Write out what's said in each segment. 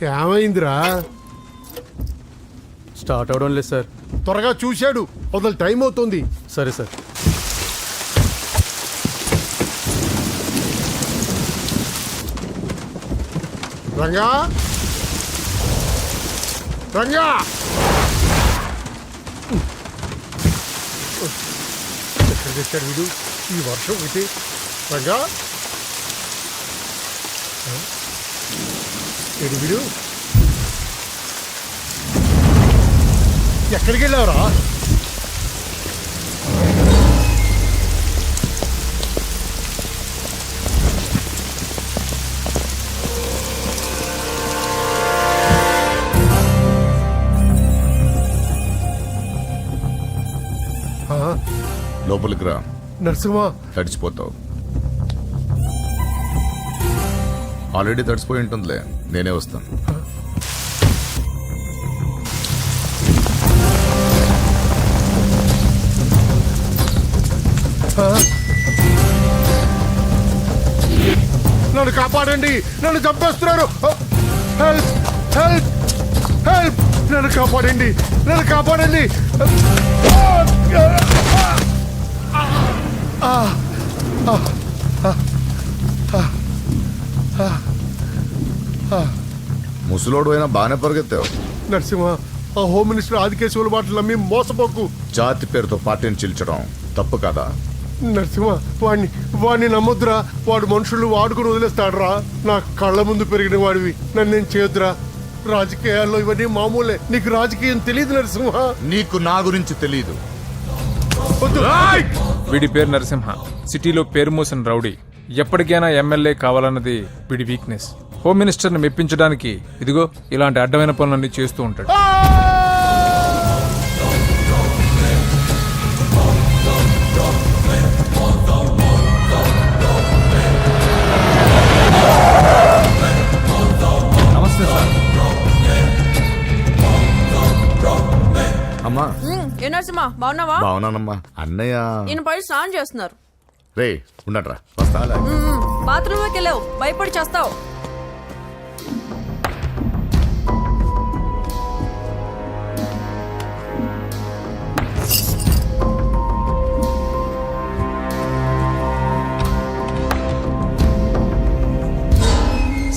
ఏమైందిరా? స్టార్ట్ అవడం లేదు సార్. త్వరగా చూశాడు, అసలు టైం అవుతుంది. సరే సార్. రంగా రంగా ఎక్కడ తెచ్చాడు వీడు ఈ వర్షం ఒకటి? రంగా ఏడు వీడు ఎక్కడికి వెళ్ళావురా? లోపలికి రా. నరసింహ, తడిచిపోతావు. ఆల్రెడీ తడిసిపోయి ఉంటుందిలే, నేనే వస్తాను. నన్ను కాపాడండి, నన్ను చంపేస్తున్నారు. హెల్ప్ హెల్ప్ హెల్ప్, నన్ను కాపాడండి, నన్ను కాపాడండి. ముసలోడు అయినా బాగానే పరిగెత్తావు. నరసింహ, ఆ హోమ్ మినిస్టర్ ఆదికేశవుల మాటలు నమ్మి మోసపోకు. జాతి పేరుతో పార్టీని చీల్చడం తప్పు కదా? నరసింహ, వాడిని నమ్మొద్దురా. వాడు మనుషులు వాడుకుని వదిలేస్తాడురా. నా కళ్ళ ముందు పెరిగిన వాడివి, నన్ను నేను చేయొద్దురా. రాజకీయాల్లో ఇవన్నీ మామూలే. నీకు రాజకీయం తెలియదు నరసింహ. నీకు నా గురించి తెలీదు. వీడి పేరు నరసింహ, సిటీలో పేరు మోసిన రౌడీ. ఎప్పటికైనా ఎమ్మెల్యే కావాలన్నది వీడి వీక్నెస్. హోమ్ మినిస్టర్ని మెప్పించడానికి ఇదిగో ఇలాంటి అడ్డమైన పనులన్నీ చేస్తూ ఉంటాడు. నమస్తే సార్. అమ్మా. ఏ నరసింహ, బాగున్నావా? బాగున్నానమ్మా. అన్నయ్య ఈయన పడి స్నానం చేస్తున్నారు. రే ఉండట్రా, వస్తా. బాత్రూంలోకి వెళ్ళావు, భయపడి చేస్తావు.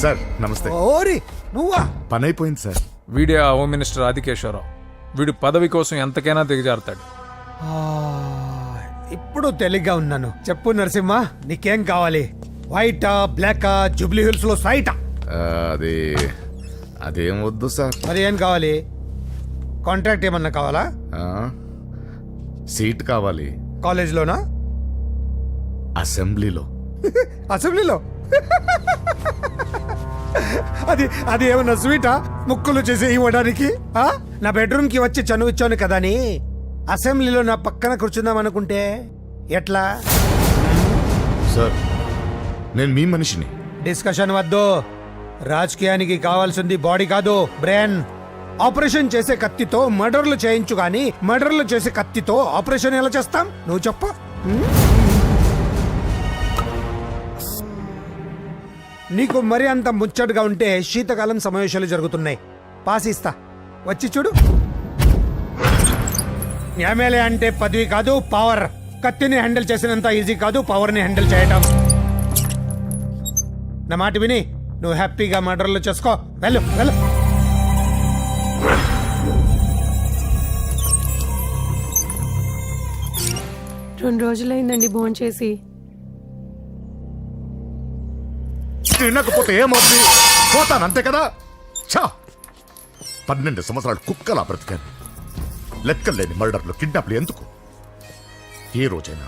సార్ నమస్తే. ఓరి నువ్వా? పని అయిపోయింది సార్. వీడే ఆ హోమ్ మినిస్టర్ ఆదికేశ్వరరావు. వీడు పదవి కోసం ఎంతకైనా దిగజారుతాడు. ఇప్పుడు తెలిగ్గా ఉన్నాను. చెప్పు నరసింహ, నీకేం కావాలి? వైటా, బ్లాకా, జూబ్లీ హిల్స్ లో సైటా? అది అదేం వద్దు సార్. మరి ఏం కావాలి? కాంట్రాక్ట్ ఏమన్నా కావాలా? సీట్ కావాలి. కాలేజ్లోనా? అసెంబ్లీలో. అసెంబ్లీలో? అది అది ఏమన్నా స్వీటా? ముక్కులు చేసి ఇవ్వడానికి? నా బెడ్రూమ్ కి వచ్చి చనువిచ్చాను కదా అని అసెంబ్లీలో నా పక్కన కూర్చుందాం అనుకుంటే ఎట్లా? సార్ నేను మీ మనిషిని. డిస్కషన్ వద్దు. రాజకీయానికి కావాల్సింది బాడీ కాదు, బ్రెయిన్. ఆపరేషన్ చేసే కత్తితో మర్డర్లు చేయించు గాని మర్డర్లు చేసే కత్తితో ఆపరేషన్ ఎలా చేస్తాం? నువ్వు చెప్పు. నీకు మరి అంత ముచ్చటగా ఉంటే శీతకాలం సమావేశాలు జరుగుతున్నాయి. పాస్ ఇస్తా, వచ్చి చూడు. ఎమ్మెల్యే అంటే పదవి కాదు, పవర్. కత్తిని హ్యాండిల్ చేసినంత ఈజీ కాదు పవర్ని హ్యాండిల్ చేయటం. నా మాట విని నువ్వు హ్యాపీగా మర్డర్లు చేసుకో. వెళ్ళు వెళ్ళు. రెండు రోజులైందండి భోంచేసి. తినకపోతే ఏమవుతుంది? పోతాను అంతే కదా. 12 సంవత్సరాలు కుక్కలా బ్రతికాను. లెక్కలేని మర్డర్లు, కిడ్నాప్లు ఎందుకు? ఏ రోజైనా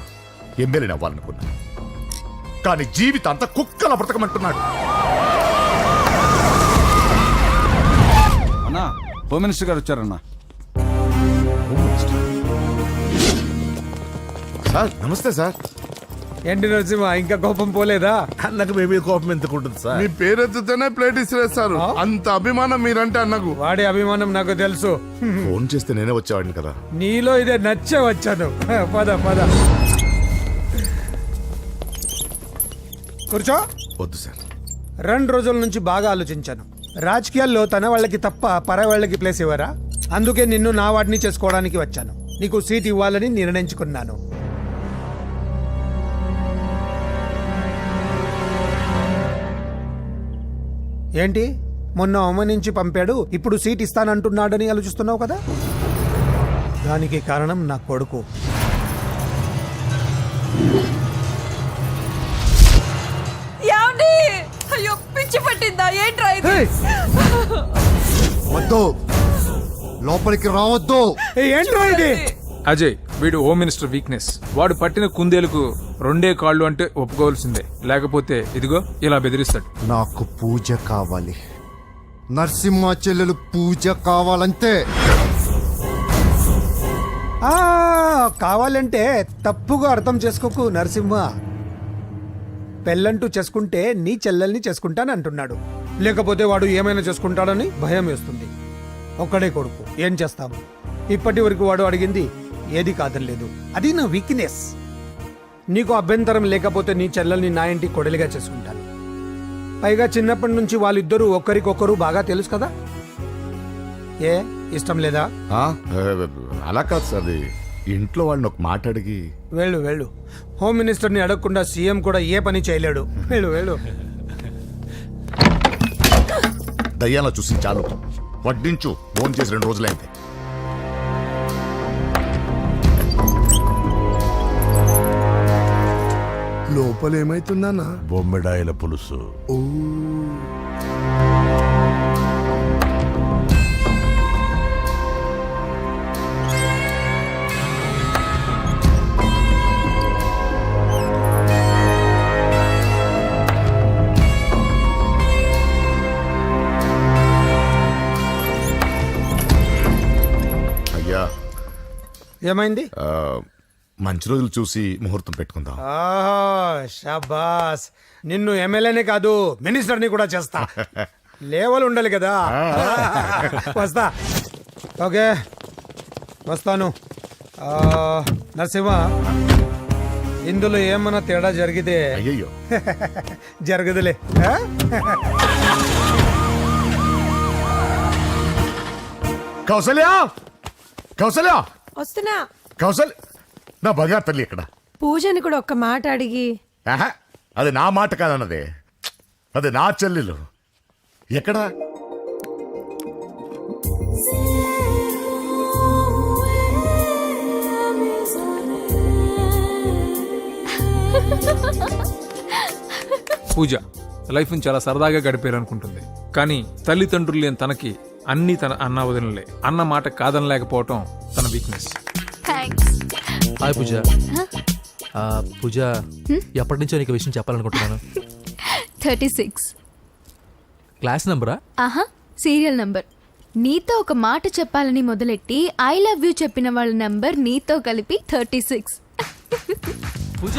ఎమ్మెల్యేని అవ్వాలనుకున్నా, కానీ జీవితం అంతా కుక్కలా బ్రతకమంటున్నాడు. అన్నా, హోమ్ మినిస్టర్ గారు వచ్చారన్నా. సార్ నమస్తే సార్. ఏంటి నరసింహ, ఇంకా కోపం పోలేదా? అన్నకు మేమే కోపం ఎందుకుంటుంది సార్? మీ పేరెత్తుతోనే ప్లేట్ ఇసిరేస్తారు. అంత అభిమానం మీరంటే అన్నకు. వాడి అభిమానం నాకు తెలుసు. ఫోన్ చేస్తే నేనే వచ్చేవాడిని కదా. నీలో ఇదే నచ్చే వచ్చాను. పద పద కూర్చో. వద్దు సార్. 2 రోజుల నుంచి బాగా ఆలోచించాను. రాజకీయాల్లో తన వాళ్ళకి తప్ప పర వాళ్ళకి ప్లేస్ ఇవ్వరా? అందుకే నిన్ను నా వాడిని చేసుకోవడానికి వచ్చాను. నీకు సీట్ ఇవ్వాలని నిర్ణయించుకున్నాను. ఏంటి, మొన్న అవమానించి పంపాడు, ఇప్పుడు సీట్ ఇస్తానంటున్నాడని ఆలోచిస్తున్నావు కదా? దానికి కారణం నా కొడుకు. ఏమండి? అయ్యో పిచ్చి పట్టిందా ఏంట్రా ఇది? వద్దు, లోపలికి రావద్దు. ఏంట్రా ఇది? అజయ్, వీడు హోమ్ మినిస్టర్ వీక్నెస్. వాడు పట్టిన కుందేలకు 2 కాళ్ళు అంటే ఒప్పుకోవాల్సిందే, లేకపోతే ఇదిగో ఇలా బెదిరిస్తాడు. నాకు పూజ కావాలి, నరసింహ చెల్లెలు పూజ కావాలంతే. ఆ, కావాలంటే తప్పుగా అర్థం చేసుకోకు నరసింహ. పెళ్ళంటూ చేసుకుంటే నీ చెల్లెల్ని చేసుకుంటానంటున్నాడు. లేకపోతే వాడు ఏమైనా చేసుకుంటాడని భయం వేస్తుంది. ఒక్కడే కొడుకు, ఏం చేస్తాము? ఇప్పటి వరకు వాడు అడిగింది ఏది కాదనలేదు. అది నా వీక్నెస్. నీకు అభ్యంతరం లేకపోతే నీ చెల్లెల్ని నా ఇంటి కొడలిగా చేసుకుంటాను. పైగా చిన్నప్పటి నుంచి వాళ్ళిద్దరూ ఒకరికొకరు బాగా తెలుసు కదా. ఏ ఇష్టం లేదా? అలా కాదు సార్, అది ఇంట్లో వాళ్ళని ఒక మాట అడిగి. వెళ్ళు వెళ్ళు. హోమ్ మినిస్టర్ని అడగకుండా సీఎం కూడా ఏ పని చేయలేడు. వెళ్ళు వెళ్ళు. దయ్యాల చూసి చాలు, వడ్డించు. ఫోన్ చేసి 2 రోజులైంది. లోపల ఏమైతుందన్నా? బొమ్మిడాయల పులుసు. అయ్యా, ఏమైంది? మంచి రోజులు చూసి ముహూర్తం పెట్టుకుందాం. ఆహా, షాబాస్. నిన్ను ఎమ్మెల్యేనే కాదు మినిస్టర్ని కూడా చేస్తా. లేవల్ ఉండాలి కదా. వస్తా. ఓకే, వస్తాను. నరసింహ, ఇందులో ఏమన్నా తేడా జరిగితే అయ్యయ్యో, జరగదులే. కౌసల్య, కౌసల్య, వస్తున్నా. కౌసల్య, నా బంగారు తల్లి ఎక్కడ? పూజని కూడా ఒక్క మాట అడిగి. ఆహా, అది నా మాట కాదన్నదే, అది నా చెల్లెలు. ఎక్కడా? పూజ లైఫ్ని చాలా సరదాగా గడిపేయాలనుకుంటుంది. కానీ తల్లిదండ్రులు లేని తనకి అన్నీ తన అన్న వదినలే. అన్న మాట కాదనలేకపోవటం తన వీక్నెస్. హాయ్ పూజ. పూజ, ఎప్పటి నుంచో నీకు విషయం చెప్పాలనుకుంటున్నాను. 36 క్లాస్ నంబరా? ఆహా, సీరియల్ నంబర్. నీతో ఒక మాట చెప్పాలని మొదలెట్టి ఐ లవ్ యూ చెప్పిన వాళ్ళ నంబర్ నీతో కలిపి 36. పూజ,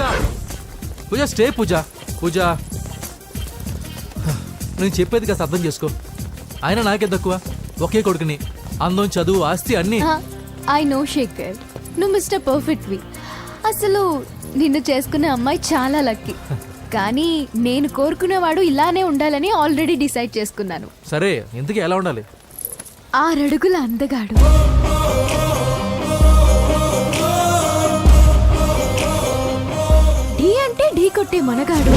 పూజ స్టే. పూజ, పూజ, నేను చెప్పేది కాస్త అర్థం చేసుకో. ఆయన నాకే తక్కువ, ఒకే కొడుకుని. అందం, చదువు, ఆస్తి అన్నీ. ఐ నో శేఖర్, నువ్వు మిస్టర్ పర్ఫెక్ట్ వి. అసలు నిన్ను చేసుకునే అమ్మాయి చాలా లక్కీ. కానీ నేను కోరుకునేవాడు ఇలానే ఉండాలని ఆల్రెడీ డిసైడ్ చేసుకున్నాను. సరే, ఇంతకీ ఎలా ఉండాలి? 6 అడుగుల అందగాడు, ఢీ అంటే ఢీ కొట్టే మనగాడు,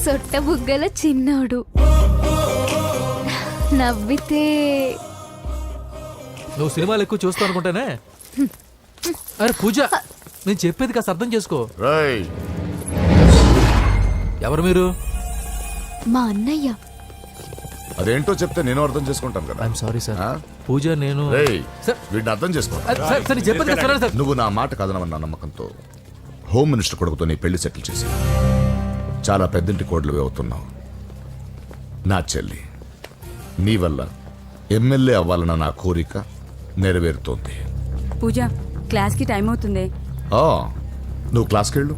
సొట్ట బుగ్గల చిన్నోడు, నవ్వితే. నువ్వు సినిమాలు ఎక్కువ చూస్తావు అనుకుంటానే. అరే పూజ, నేను చెప్పేది కాస్త అర్థం చేసుకో. రేయ్, ఎవరు మీరు? మా అన్నయ్య. అదేంటో చెప్తే నేను అర్థం చేసుకుంటాను కదా. I'm sorry sir. ఆ? పూజ, నేను. రేయ్, సార్, వీడిని అర్థం చేసుకో. సార్, నేను చెప్పేది కాస్త వినండి సార్. నువ్వు నా మాట కాదనమన్న నమ్మకంతో హోమ్ మినిస్టర్ కొడుకుతో నీ పెళ్లి సెటిల్ చేసి చాలా పెద్దింటి కోడలు అవుతున్నావు. నా చెల్లి, నీ వల్ల ఎమ్మెల్యే అవ్వాలన్న నా కోరిక నెరవేరుతోంది. పూజ, క్లాస్కి టైం అవుతుంది. ఆ, నువ్వు క్లాస్కి వెళ్ళు.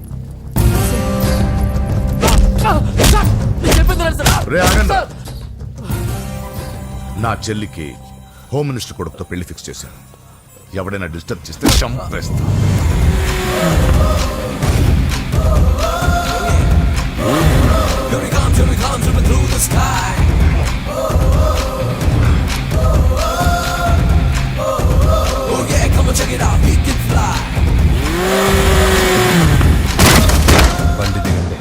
నేను చెప్పేది వినండి సార్. రే, ఆగండి. నా చెల్లికి హోమ్ మినిస్టర్ కొడుకుతో పెళ్లి ఫిక్స్ చేశాను. ఎవడైనా డిస్టర్బ్ చేస్తే చంపేస్తా. బండి దిగండి.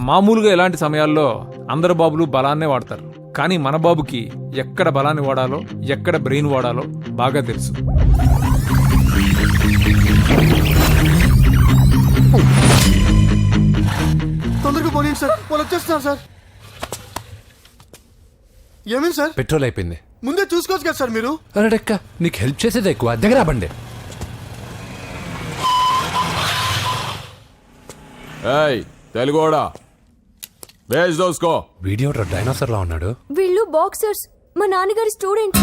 మామూలుగా ఇలాంటి సమయాల్లో అందరు బాబులు బలాన్నే వాడతారు, కానీ మన బాబుకి ఎక్కడ బలాన్ని వాడాలో ఎక్కడ బ్రెయిన్ వాడాలో బాగా తెలుసు. తొందరగా పోనీ సార్, వాళ్ళు వచ్చేస్తున్నారు సార్. ఏమేమి సార్? పెట్రోల్ అయిపోయింది. ముందే చూసుకోవచ్చు కదా సార్ మీరు. అరెక్క నీకు హెల్ప్ చేసేది ఎక్కువ, దగ్గర బండి. తెలుగోడా వేజ్ దోసుకో. వీడియో డైనోసార్ లా ఉన్నాడు. వీళ్ళు బాక్సర్స్, మా నాన్నగారి స్టూడెంట్.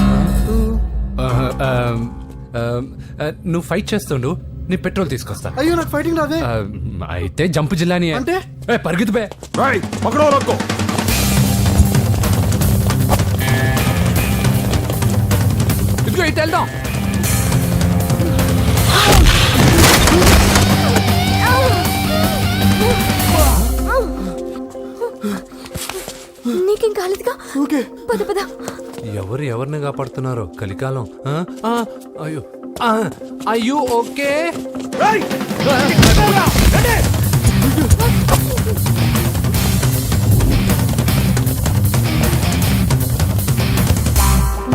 నువ్వు ఫైట్ చేస్తుండు, నీ పెట్రోల్ తీసుకొస్తా. అయ్యో నాకు ఫైటింగ్ రాదే. అయితే జంపు జిల్లాని అంటే? పరిగెత్తు బే. పక్కడో రక్కో. ఇదిగో ఇటు వెళ్దాం. నీకేం కాలేదుగా? ఓకే పద పద. ఎవరు ఎవరిని కాపాడుతున్నారో కలికాలం. అయ్యో అయ్యో ఓకే.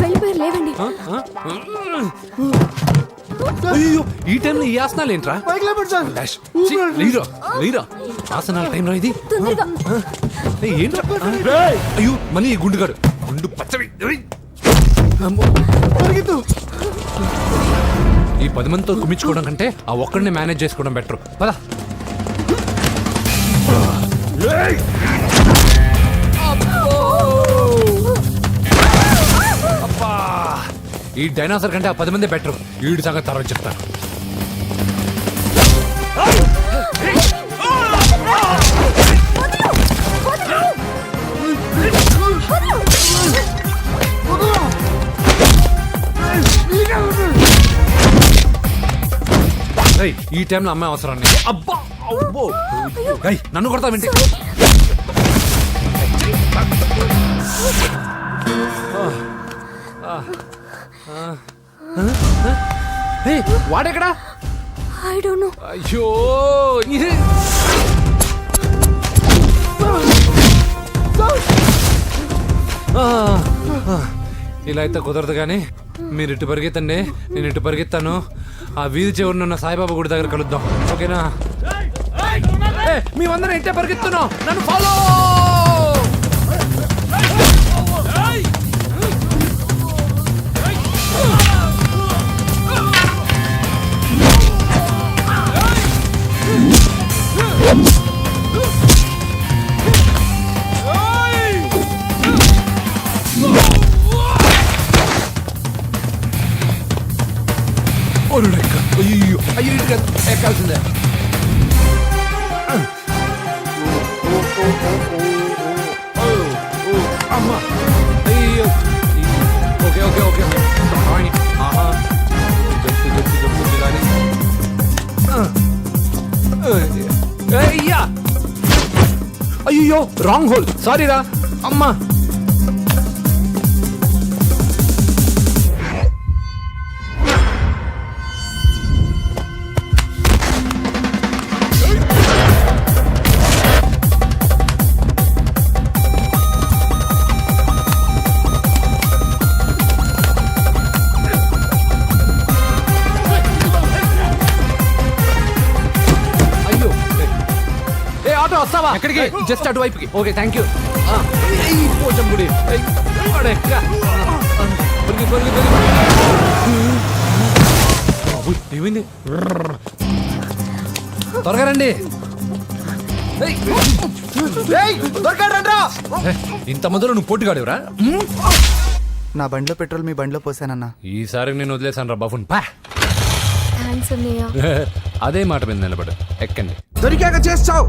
వెళ్ళిపోయారు, లేవండి. అయ్యో ఈ టైంలో ఈ ఆసనాలు ఏంట్రా? పైకి లేపండి సార్. లేరా లేరా ఆసనాల టైంలో ఇది. తొందరగా. ఏంట్రా? అయ్యో మళ్ళీ ఈ గుండుగాడు గుండు పచ్చవి. పరిగెత్తు. ఈ 10 మందితో కుమ్మించుకోవడం కంటే ఆ ఒక్కడిని మేనేజ్ చేసుకోవడం బెటర్. పద. అబ్బా, ఈ డైనోసార్ కంటే ఆ 10 మంది బెటర్. వీడి సంగతి తర్వాత చెప్తాను. ఈ టైంలో అమ్మాయి అవసరం నీకు. అబ్బా అబ్బో. ఏయ్, నన్ను కొడతా వింటి. వాడెక్కడా? I don't know. అయ్యో ఇలా అయితే కుదరదు కానీ మీరు ఇటు పరిగెత్తండి, నేను ఇటు పరిగెత్తాను. ఆ వీధి చివరిన ఉన్న సాయిబాబా గుడి దగ్గర కలుద్దాం, ఓకేనా? మేమందరం ఇంటే పరిగెత్తున్నాం, నన్ను ఫాలో. అయ్యో అయ్యో ఎక్కాల్సిందే. అమ్మా అయ్యో. ఓకే ఓకే ఓకే ఆహా. జప్పు జప్పు జప్పు జిలాని. అయ్యో రాంగ్ హోల్, సారీ రా అమ్మా. అయ్యో ఏ ఆటో వస్తావా? ఎక్కడికి? జస్ట్ అటువైపుకి. Okay thank you. పోచం గుడి ఏమైంది? త్వరగా రండి. ఇంత మందిలో నువ్వు పోటీగాడేవరా? నా బండిలో పెట్రోల్ మీ బండిలో పోసానన్నా. ఈసారి నేను వదిలేసాను రా బాబున్. పా థ్యాంక్స్ అన్నయ్య. అదే మాట మీద నిలబడు. ఎక్కండి. దొరికాక చేస్తావు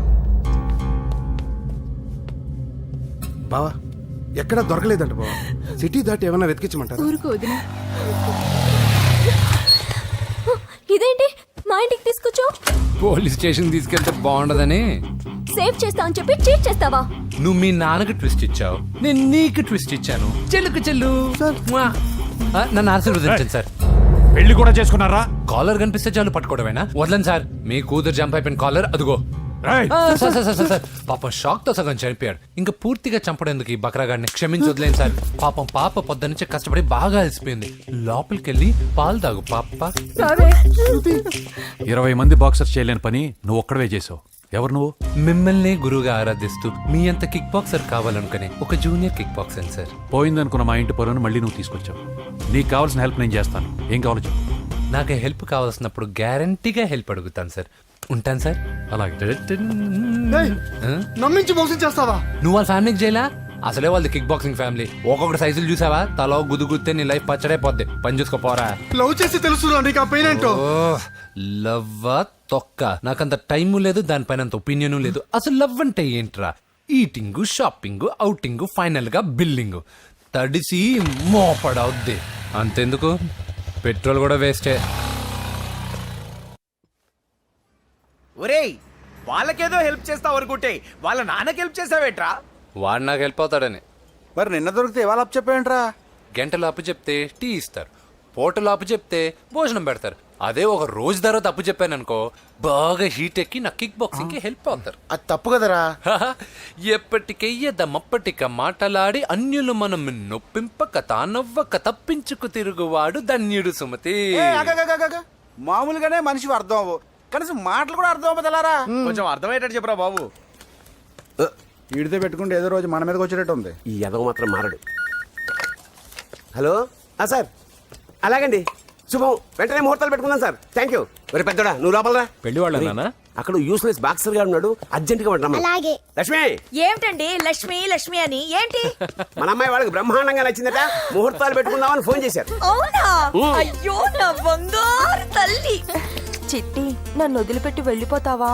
బావా. ఎక్కడ దొరకలేదంట బావా. సిటీ దాటి ఏమైనా వెతికించమంటారా? ఊరుకో వదిన. ఇదేంటి మా ఇంటికి తీసుకొచ్చావు? పోలీస్ స్టేషన్ తీసుకెళ్తే బాగుండదని. సేవ్ చేస్తా అని చెప్పి చీట్ చేస్తావా? నువ్వు మీ నాన్నకి ట్విస్ట్ ఇచ్చావు, నేను నీకు ట్విస్ట్ ఇచ్చాను. చెల్లుకు చెల్లు. నన్ను ఆశీర్వదించండి సార్. పెళ్లి కూడా చేసుకున్నారా? కాలర్ కనిపిస్తే చాలు పట్టుకోవడమేనా? వదలండి సార్. మీ కూతురు జంప్ అయిపోయిన కాలర్ అదిగో. సార్ సార్ సార్ సార్ పాపం షాక్ తో సగం చనిపోయాడు. ఇంకా పూర్తిగా చంపడేందుకు ఈ బక్రాగాడిని క్షమించి వదిలేను సార్. పాపం పాప పొద్దున్నుంచి కష్టపడి బాగా అలసిపోయింది. లోపలికెళ్ళి పాలు తాగు పాప. 20 మంది బాక్సర్స్ చేయలేని పని నువ్వు ఒక్కడవే చేసావు. ఎవరు నువ్వు? మిమ్మల్ని గురువుగా ఆరాధిస్తూ మీ అంత కిక్ బాక్సర్ కావాలనుకునే ఒక జూనియర్ కిక్ బాక్సర్ సార్. పోయిందనుకున్న మా ఇంటి పొలను మళ్ళీ నువ్వు తీసుకొచ్చావు. నీకు కావాల్సిన హెల్ప్ నేను చేస్తాను. ఏం కావాలో చెప్పు. నాకు హెల్ప్ కావాల్సినప్పుడు గ్యారంటీగా హెల్ప్ అడుగుతాను సార్. ఉంటాను సార్. అలాగే. నమ్మించి మోసం చేస్తావా? నువ్వు వాళ్ళ ఫ్యామిలీకి చేయలా? అసలే వాళ్ళది కిక్ బాక్సింగ్ ఫ్యామిలీ. ఒక్కొక్కటి సైజులు చూసావా? తల గుద్దుగుద్దే నీ లైఫ్ పచ్చడైపోద్ది. పని చూసుకోపోరా. లవ్ చేసి తెలుసు నీకు ఆ పెయిన్ ఏంటో. లవ్వా తొక్క. నాకంత టైము లేదు, దానిపైన అంత ఒపీనియన్ లేదు. అసలు లవ్ అంటే ఏంట్రా? ఈటింగ్, షాపింగ్, అవుటింగ్, ఫైనల్ గా బిల్డింగ్. తడిసి మోపడవుద్ది. అంతెందుకు, పెట్రోల్ కూడా వేస్టే. ఒరేయ్, వాళ్ళకేదో హెల్ప్ చేస్తావు అనుకుంటే వాళ్ళ నాన్నకి హెల్ప్ చేసావేట్రా? వాడు నాకు హెల్ప్ అవుతాడని. మరి నిన్న దొరికితే ఇవాళ అప్పు చెప్పేంట్రా? గంటలు అప్పు చెప్తే టీ ఇస్తారు, పూటలు అప్పు చెప్తే భోజనం పెడతారు. అదే ఒక రోజు తర్వాత అప్పు చెప్పాను అనుకో, బాగా హీట్ ఎక్కి నా కిక్ బాక్సింగ్ కి హెల్ప్ అవుతారు. అది తప్పు కదరా. ఎప్పటికెయ్యదమప్పటిక మాటలాడి అన్యులు మనం నొప్పింపక తానవ్వక తప్పించుకు తిరుగువాడు ధన్యుడు సుమతి. మామూలుగానే మనిషి అర్థం అవ్వు, కనీసం మాటలు కూడా అర్థం అవ్వదలారా. కొంచెం అర్థమయ్యేటట్టు చెప్పరా బాబు. ఈడితే పెట్టుకుంటే ఏదో రోజు మన మీదకి వచ్చేటట్టు ఉంది. ఈ ఎదవ మాత్రం మారడు. హలో సార్, అలాగండి, శుభం. వెంటనే ముహూర్తాలు పెట్టుకుందాం సార్. Thank you. మరి పెద్దోడా నువ్వు లోపలరా. పెళ్లి వాళ్ళ అక్కడ యూస్లెస్ బాక్సర్ గా ఉన్నాడు, అర్జెంట్ గా ఉంటాం. లక్ష్మి. ఏమిటండి లక్ష్మి లక్ష్మి అని ఏంటి? మన అమ్మాయి వాళ్ళకి బ్రహ్మాండంగా నచ్చిందట, ముహూర్తాలు పెట్టుకుందామని ఫోన్ చేశారు. అవునా? అయ్యో నా బంగారు తల్లి. చిట్టి, నన్ను వదిలిపెట్టి వెళ్ళిపోతావా?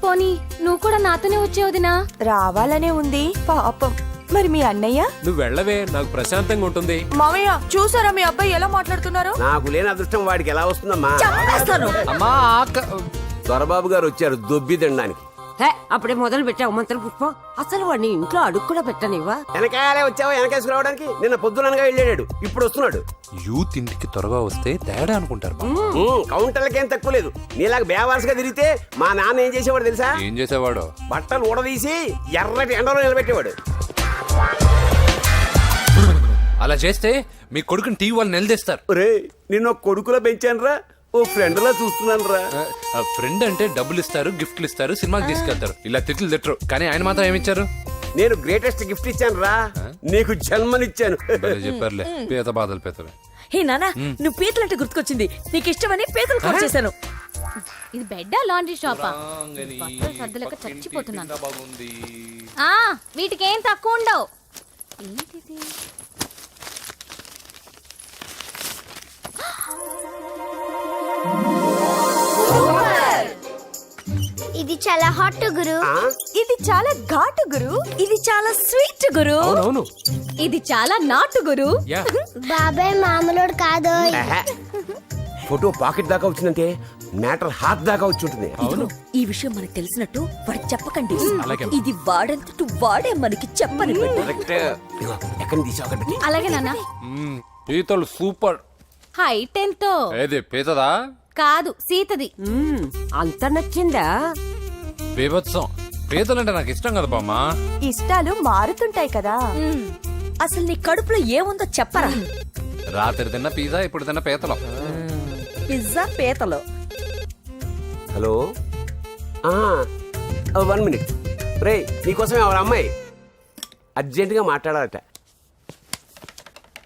పోనీ నువ్వు కూడా నాతోనే వచ్చేవదినా? రావాలనే ఉంది పాపం. మరి మీ అన్నయ్య? నువ్వు వెళ్ళవే, నాకు ప్రశాంతంగా ఉంటుంది. మామయ్య చూసారా మీ అబ్బాయి ఎలా మాట్లాడుతున్నారు? నాకు లేని అదృష్టం వాడికి ఎలా వస్తుందమ్మా? చంపేస్తాను. అమ్మా దొరబాబు గారు వచ్చారు దొబ్బి తినడానికి. అప్పుడే మొదలు పెట్టావు మంత్ర పుష్పం. అసలు వాడిని ఇంట్లో అడుగు కూడా పెట్టనివ్వా? వెనకాలే వచ్చావా? వెనకేసుకు రావడానికి నిన్న పొద్దుననగా వెళ్ళాడు, ఇప్పుడు వస్తున్నాడు. యూత్ ఇంటికి త్వరగా వస్తే తేడా అనుకుంటారు. కౌంటర్లకేం తక్కువ లేదు. నీలాగా బేవారసుగా తిరిగితే మా నాన్న ఏం చేసేవాడు తెలుసా? ఏం చేసేవాడు? బట్టలు ఊడదీసి ఎర్రటి ఎండలో నిలబెట్టేవాడు. అలా చేస్తే మీ కొడుకుని టీవీ వాళ్ళు నిలదీస్తారు. రే, నిన్న కొడుకులో పెంచాను రా, ఓ ఫ్రెండ్ లా చూస్తున్నాను రా. ఫ్రెండ్ అంటే డబ్బులు ఇస్తారు, గిఫ్ట్లు ఇస్తారు, సినిమాకి తీసుకెళ్తారు. ఇలా తిట్లు తిట్టరు. కానీ ఆయన మాత్రం ఏమిచ్చారు? నేను గ్రేటెస్ట్ గిఫ్ట్ ఇచ్చాను రా, నీకు జన్మనిచ్చాను. చెప్పారులే, పీత బాధలు పీతలు. హే నానా, నువ్వు పీతలంటే గుర్తుకొచ్చింది. నీకు ఇష్టమని పీతలు కాల్ చేశాను. ఇది బెడ్డా లాండ్రీ షాపా? బట్టలు సర్దలేక చచ్చిపోతున్నాను. వీటికి ఏం తక్కువ ఉండవు. ఏంటిది? ఇది చాలా హాట్ గురు. ఇది చాలా ఘాటు గురు. ఇది చాలా స్వీట్ గురు. అవును, ఇది చాలా నాటు గురు. బాబాయ్ మామూలుడు కాదు. ఫోటో పాకెట్ దాకా వచ్చిందంటే మ్యాటర్ హాత్ దాకా వచ్చి ఉంటుంది. ఈ విషయం మనకు తెలిసినట్టు వాడికి చెప్పకండి. అలాగే. ఇది వాడంతటూ వాడే మనకి చెప్పని కరెక్ట్. ఇదిగో, ఎక్కడి నుంచి తీసావు అక్కడ పెట్టి. అలాగే నాన్న పీతలు సూపర్. హైట్ ఎంతో ఏది పీతదా? కాదు సీతది. అంత నచ్చిందా? బీభత్సం. పీతలంటే నాకు ఇష్టం కదా బామ్మా. ఇష్టాలు మారుతుంటాయి కదా. అసలు నీ కడుపులో ఏముందో చెప్పరా. రాత్రి తిన్న పిజ్జా, ఇప్పుడు తిన్న పీతలు. పిజ్జా పీతలు. Hello 1 minute. రే నీకోసమే ఎవరు అమ్మాయి అర్జెంటుగా మాట్లాడాలట.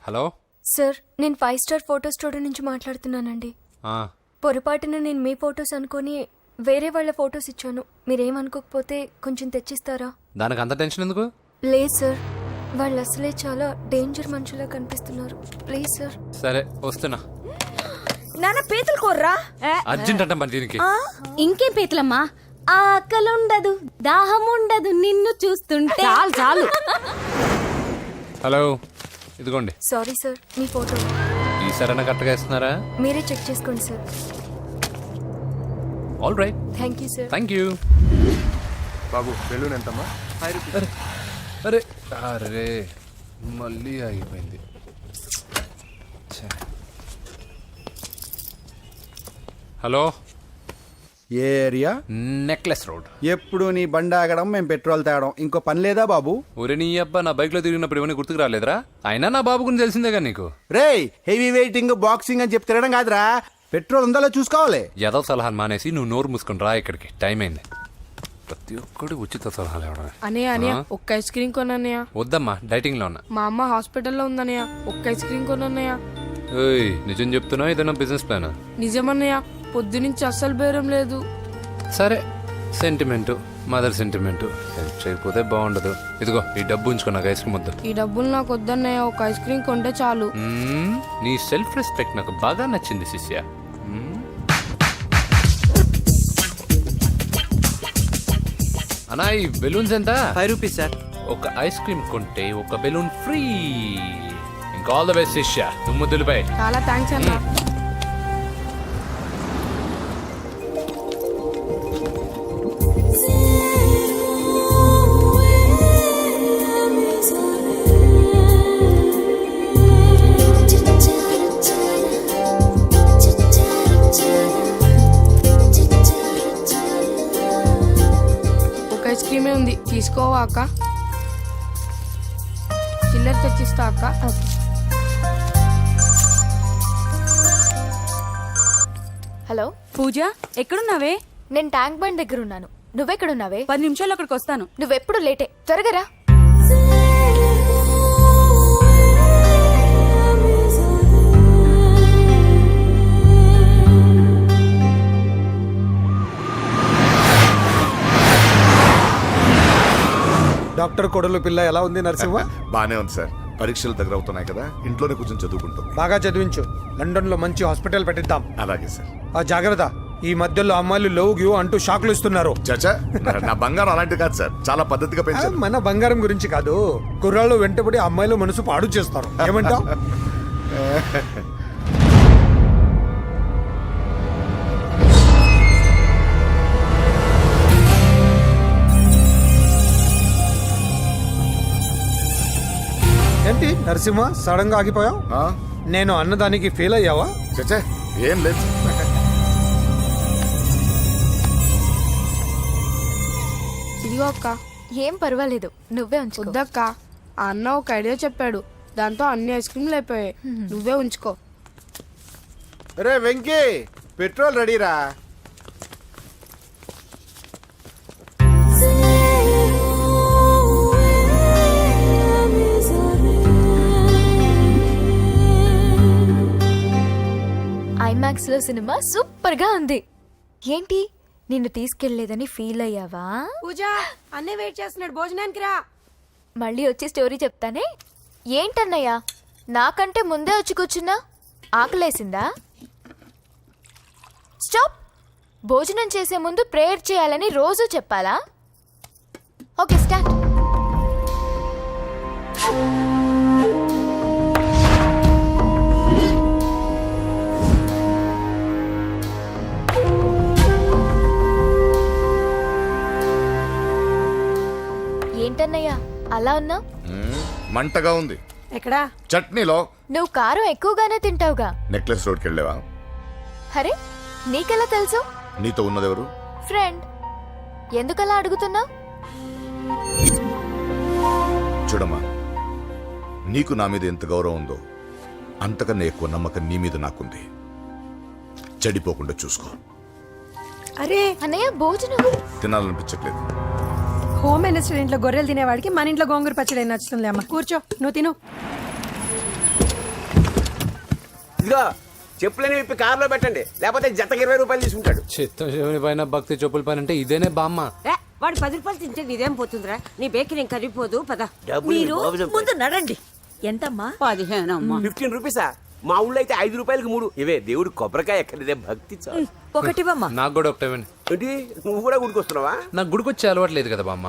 హలో. సార్ నేను 5 స్టార్ ఫోటో స్టూడియో నుంచి మాట్లాడుతున్నానండి. ఆ, పొరపాటున నేను మీ ఫొటోస్ అనుకొని వేరే వాళ్ళ ఫొటోస్ ఇచ్చాను. మీరేమనుకోకపోతే కొంచెం తెచ్చిస్తారా? దానికి అంత టెన్షన్ ఎందుకు? లేదు సార్, వాళ్ళు అసలే చాలా డేంజర్ మనుషులా కనిపిస్తున్నారు. Please sir. సరే వస్తున్నా. నాన్న పీతలు కోర్రా. అర్జెంట్ అంట మరి దీనికి. ఇంకేం పీతలమ్మా, ఆకలుండదు దాహం ఉండదు నిన్ను చూస్తుంటే. చాలు చాలు. హలో, ఇదిగోండి. సారీ సార్, మీ ఫోటో ఈసారైనా కరెక్ట్గా ఇస్తున్నారా? మీరే చెక్ చేసుకోండి sir. All right. Thank you sir. Thank you. Babu balloon ఎంతమ్మా? అరే అరే మళ్ళీ ఆగిపోయింది. ఛే. హలో, ఏ ఏరియా? Necklace road. ఎప్పుడు నీ బండి ఆగడం మేము పెట్రోల్ తేవడం, ఇంకో పని లేదా బాబు? ఒరే నీ అబ్బా, నా బైక్ లో తిరిగినప్పుడు ఇవన్నీ గుర్తుకు రాలేదురా? అయినా నా బాబు గురించి తెలిసిందేగా నీకు. రేయ్, హెవీ వెయిటింగ్ బాక్సింగ్ అని చెప్పి తిరగడం కాదురా, పెట్రోల్ ఉందో చూసుకోవాలి. ఏదో సలహాలు మానేసి నువ్వు నోరు మూసుకుని రా ఇక్కడికి. టైం అయింది. ప్రతి ఒక్కడు ఉచిత సలహాలు ఇవ్వడమే. అనయ్య ఒక్క ఐస్ క్రీమ్ కొనన్నయ్య. వద్దమ్మా, డైటింగ్ లో ఉన్నా. మా అమ్మ హాస్పిటల్లో ఉందన్నయ్య, ఒక్క ఐస్ క్రీమ్ కొనన్నయ్య. ఏయ్, నిజం చెప్తున్నావు? ఏదైనా బిజినెస్ ప్లాన్? నిజమన్నయ్య, పొద్దునుంచి అస్సలు బేరం లేదు. సరే, సెంటిమెంట్, మదర్ సెంటిమెంట్. హెల్ప్ చేయకపోతే బాగుండదు. ఇదిగో ఈ డబ్బు ఉంచుకో, నాకు ఐస్ క్రీమ్ వద్దు. ఈ డబ్బులు నాకు వద్దన్నయ్య, ఒక ఐస్ క్రీమ్ కొంటే చాలు. నీ సెల్ఫ్ రెస్పెక్ట్ నాకు బాగా నచ్చింది శిష్య. అన్నా, ఈ బెలూన్స్ ఎంత? 5 రూపీస్ సార్. ఒక ఐస్ క్రీమ్ కొంటే ఒక బెలూన్ ఫ్రీ. ఇంకా ఆల్ ద బెస్ట్ శిష్య. నువ్వు ముద్దులపై. చాలా థ్యాంక్స్ అన్న. ఒక ఐస్ క్రీమే ఉంది, తీసుకోవా అక్క? చిల్లర తెచ్చిస్తా అక్క. హలో పూజ ఎక్కడున్నావే? నేను ట్యాంక్ బండ్ దగ్గర ఉన్నాను. నువ్వెక్కడున్నావే? 10 నిమిషాలు అక్కడికి వస్తాను. నువ్వెప్పుడు లేటే, త్వరగా రా. డాక్టర్ కొడలు పిల్ల ఎలా ఉంది నరసింహ? బానే ఉంది సార్. పరీక్షలు దగ్గర అవుతున్నాయి కదా, ఇంట్లోనే కూర్చొని చదువుకుంటుంది. బాగా చదివించు. లండన్ లో మంచి హాస్పిటల్ పెట్టిద్దాం. అలాగే సార్. ఆ జాగ్రత్త, ఈ మధ్యలో అమ్మాయిలు లవ్ గివ్ అంటూ షాక్లు ఇస్తున్నారు. చచ్చా, నా బంగారం అలాంటిది కాదు సార్. చాలా పద్ధతిగా పెంచారు. మన బంగారం గురించి కాదు, కుర్రాళ్ళు వెంటబడి అమ్మాయిలు మనసు పాడు చేస్తారు. ఏమంటావు? ఏంటి నరసింహ, సడన్ గా ఆగిపోయావు? నేను అన్నదానికి ఫీల్ అయ్యావా? చచ్చా, ఏం లేదు. ఇదిగో అక్క. ఏం పర్వాలేదు, నువ్వే ఉంచుకో. వద్దక్క, ఆ అన్న ఒక ఐడియా చెప్పాడు, దాంతో అన్ని ఐస్ క్రీమ్లు అయిపోయాయి. నువ్వే ఉంచుకో. రే వెంకీ, పెట్రోల్ రెడీరా? ఐమాక్స్ లో సినిమా సూపర్ గా ఉంది. ఏంటి, నిన్ను తీసుకెళ్లేదని ఫీల్ అయ్యావా? పూజ అన్నీ వెయిట్ చేస్తున్నాడు, భోజనానికి రా. మళ్ళీ వచ్చి స్టోరీ చెప్తానే. ఏంటన్నయ్యా, నాకంటే ముందే వచ్చి కూర్చున్నా? ఆకలేసిందా? స్టాప్. భోజనం చేసే ముందు ప్రేయర్ చేయాలని రోజు చెప్పాలా? Okay, start. ఎలా ఉన్నావు? మంటగా ఉంది. ఎక్కడా? చట్నీలో. నువ్వు కారం ఎక్కువగానే తింటావుగా. నెక్లెస్ రోడ్కి వెళ్ళావా? అరే నీకెలా తెలుసు? నీతో ఉన్నదెవరు? ఫ్రెండ్. ఎందుకలా అడుగుతున్నావు? చూడమ్మా, నీకు నా మీద ఎంత గౌరవం ఉందో అంతకన్నా ఎక్కువ నమ్మకం నీ మీద నాకుంది. చెడిపోకుండా చూసుకో. అరే అన్నయ్య భోజనం. తినాలనిపించట్లేదు. హోమ్ మినిస్టర్ ఇంట్లో గొర్రెలు తినేవాడికి మన ఇంట్లో గోంగూర పచ్చడి నచ్చుతుంది అమ్మ. కూర్చో, నువ్వు తిను. ఇదిగో చెప్పులని విప్పి కారులో పెట్టండి, లేకపోతే జతకి 20 రూపాయలు తీసుకుంటాడు. చిత్తం శివుని పైన భక్తి చెప్పుల పైన అంటే ఇదేనే బామ్మ. వాడు 10 రూపాయలు తింటే ఇదేం పోతుందిరా? నీ బేకరీ కరిగిపోదు పద. డబ్బులు మీరు బాబు సంపాదించు. ముందు నడండి. ఎంతమ్మా? 15 అమ్మా. 15 రూపీసా? మా ఊళ్ళో అయితే 5 రూపాయలకి 3. ఇవే దేవుడు కొబ్బరికాయ ఎక్కడిదే భక్తి చాలు. ఒకటివమ్మా. నాకు కూడా ఒకటే ఇవ్వండి. ఏంటి, నువ్వు కూడా గుడికొస్తున్నావా? నాకు గుడికొచ్చే అలవాటు లేదు కదా బామ్మ.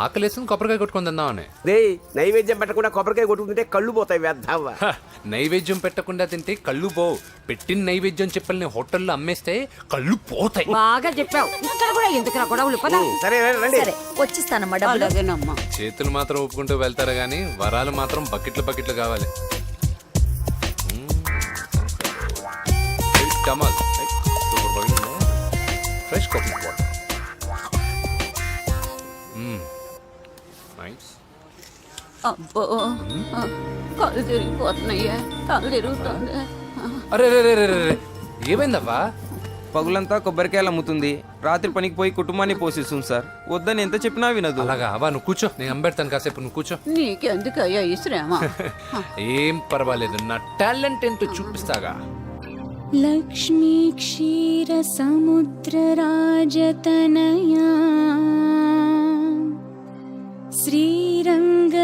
ఆకలేసుకుని కొబ్బరికాయ కొట్టుకొని తిందామని. రే, నైవేద్యం పెట్టకుండా కొబ్బరికాయ కొట్టుకుంటే కళ్ళు పోతాయి వేద్దావా. హ, నైవేద్యం పెట్టకుండా తింటే కళ్ళు పోవు. పెట్టిన నైవేద్యం చెప్పల్ని హోటల్లో అమ్మేస్తే కళ్ళు పోతాయి. బాగా చెప్పావు. ఇక్కడ కూడా ఎందుకు గొడవలు? పద. సరే రండి. సరే వచ్చిస్తానమ్మా డబ్బులు. చేతులు మాత్రం ఒప్పుకుంటూ వెళ్తారు గానీ వరాలు మాత్రం బకెట్లు బకెట్లు కావాలి. కమాల్ సూపర్ బాగుంది. Fresh coconut water. నైస్. అబ్బో కళ్ళు తిరిగిపోతున్నాయ్యా. కళ్ళు తిరుగుతుంది. అరే రే రే రే రే, ఏమైందవ్వా? పగులంతా కొబ్బరికాయలు అమ్ముతుంది. రాత్రి పనికి పోయి కుటుంబాన్ని పోషిస్తుంది సార్. వద్దని ఎంత చెప్పినా వినదు. అలాగా అవ్వా, నువ్వు కూర్చో, నేను అంబెడతాను కాసేపు. నువ్వు కూర్చో. నీకెందుకయ్యా ఈ శ్రమ? ఏం పర్వాలేదు, నా టాలెంట్ ఏంటో చూపిస్తాగా. లక్ష్మీ క్షీర సముద్ర రాజతనయా శ్రీరంగధామేశ్వరీ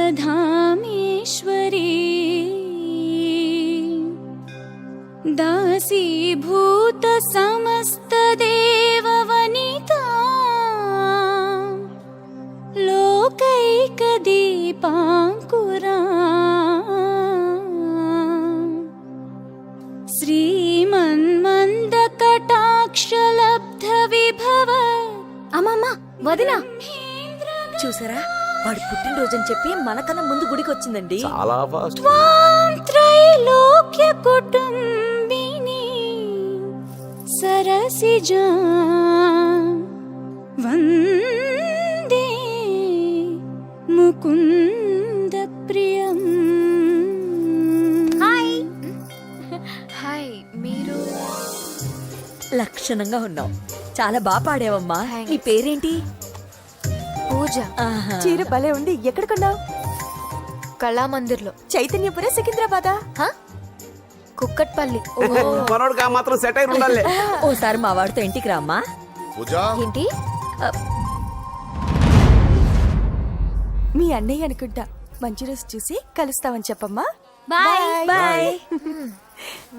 దాసీభూత సమస్త దేవవనితా లోకైక దీపాంకురా శ్రీమన్మంద కటాక్షలబ్ధ విభవ. అమ్మమ్మ వదినా చూసారా, వాడు పుట్టినరోజని చెప్పి మనకన్నా ముందు గుడికి వచ్చిందండి. చాలా ఫాస్ట్. త్రైలోక్య కుటుంబిని సరసిజా వందే ముకుంద ప్రియం. హాయ్. హాయ్, మీరు? లక్షణంగా ఉన్నావు. చాలా బాగా పాడావమ్మా. నీ పేరేంటి? పూజ. చీర భలే ఉంది. ఎక్కడ కొన్నావు? కళామందిర్లో. చైతన్యపుర, సికింద్రాబాదా? కుక్కట్పల్లి. మనోడికి ఆ మాత్రం సెటైర్ ఉండాలి. ఓసారి మా వాడితో ఇంటికి రామ్మా. ఏంటి? మీ అన్నయ్య అనుకుంటా. మంచి రోజు చూసి కలుస్తామని చెప్పమ్మా. బాయ్. బాయ్.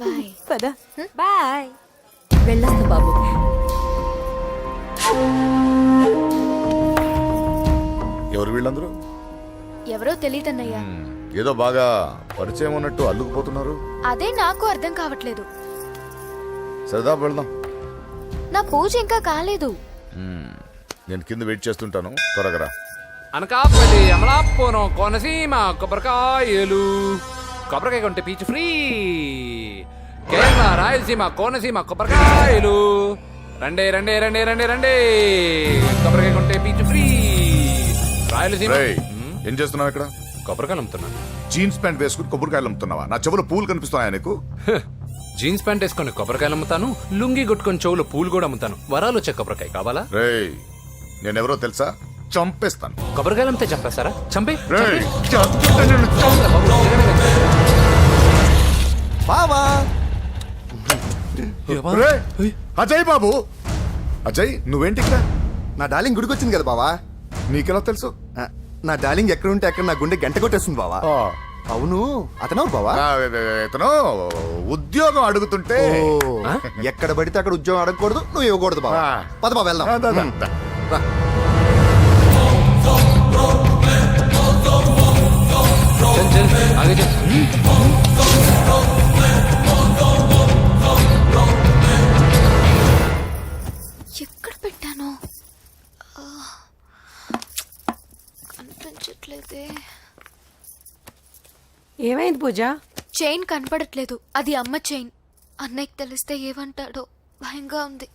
బాయ్. పద. బాయ్. వెళ్ళొస్తా బాబు. ఎవరు వీళ్ళందరూ? ఎవరో తెలియదన్నయ్యా. ఏదో బాగా పరిచయం ఉన్నట్టు అల్లుకుపోతున్నారు. అదే నాకు అర్థం కావట్లేదు. సరదా వెళ్దాం. నా పూజ ఇంకా కాలేదు. నేను కింద వెయిట్ చేస్తుంటాను, త్వరగా రా. అనకాపల్లి, అమలాపురం, కోనసీమ కొబ్బరికాయలు. కొబ్బరికాయ కొంటే పీచు ఫ్రీ. కేరళ, రాయలసీమ, కోనసీమ కొబ్బరికాయలు. రండే రండే రండే రండే రండే, కొబ్బరికాయ కొంటే పీచు ఫ్రీ. రాయలసీమ. ఏం చేస్తున్నావు ఇక్కడ? కొబ్బరికాయలు అమ్ముతున్నాను. జీన్స్ ప్యాంట్ వేసుకుని కొబ్బరికాయలు అమ్ముతున్నావా? నా చెవులు పూలు కనిపిస్తున్నాయా నీకు? జీన్స్ ప్యాంట్ వేసుకొని కొబ్బరికాయలు అమ్ముతాను, లుంగి కొట్టుకొని చెవులు పూలు కూడా అమ్ముతాను. వరాలు వచ్చే కొబ్బరికాయ కావాలా? రేయ్, నేనెవరో తెలుసా? చంపేస్తాను. కొబ్బరికాయలు అమ్మితే చంపేస్తారా? చంపే. బావా. అజయ్ బాబు. అజయ్, నువ్వేంటి ఇక్కడ? నా డార్లింగ్ గుడికి వచ్చింది కదా బావా. నీకెలా తెలుసు? నా డార్లింగ్ ఎక్కడ ఉంటే అక్కడ నా గుండె గంట కొట్టేస్తుంది బావా. అవును, అతను బావా. ఇతను ఉద్యోగం అడుగుతుంటే. ఎక్కడ పడితే అక్కడ ఉద్యోగం అడగకూడదు, నువ్వు ఇవ్వకూడదు బావా. పద బావ వెళ్దాం. రా. ఎక్కడ పెట్టాను? కనిపించట్లేదే. ఏమైంది పూజ? చైన్ కనపడట్లేదు, అది అమ్మ చైన్. అన్నయ్యకి తెలిస్తే ఏమంటాడో భయంగా ఉంది.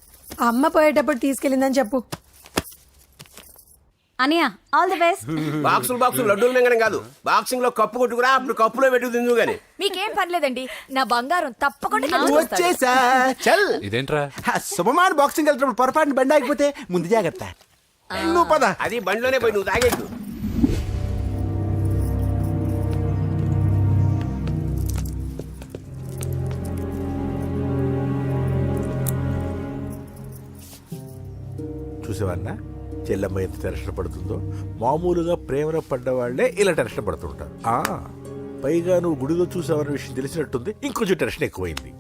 అమ్మ పోయేటప్పుడు తీసుకెళ్ళిందని చెప్పు. అనియా ఆల్ ది బెస్ట్. బాక్సులు లడ్డూలు మింగడం కాదు, బాక్సింగ్ లో కప్పు కొట్టుకురా, అప్పుడు కప్పులో పెట్టుకు తిందు గానీ. మీకేం పర్లేదండి, నా బంగారం తప్పకుండా వచ్చేసా చల్. ఇదేంట్రా? శుభమాన్ బాక్సింగ్ వెళ్తున్నప్పుడు పొరపాటున బండి ఆగిపోతే ముందు జాగ్రత్త. నువ్వు పద. అది బండిలోనే పోయి నువ్వు తాగేద్దు. చూసేవాడినా చెల్లమ్మ ఎంత టెన్షన్ పడుతుందో. మామూలుగా ప్రేమలో పడ్డవాళ్లే ఇలా టెన్షన్ పడుతుంటారు. పైగా నువ్వు గుడిలో చూసావన్న విషయం తెలిసినట్టుంది, ఇంకొంచెం టెన్షన్ ఎక్కువైంది.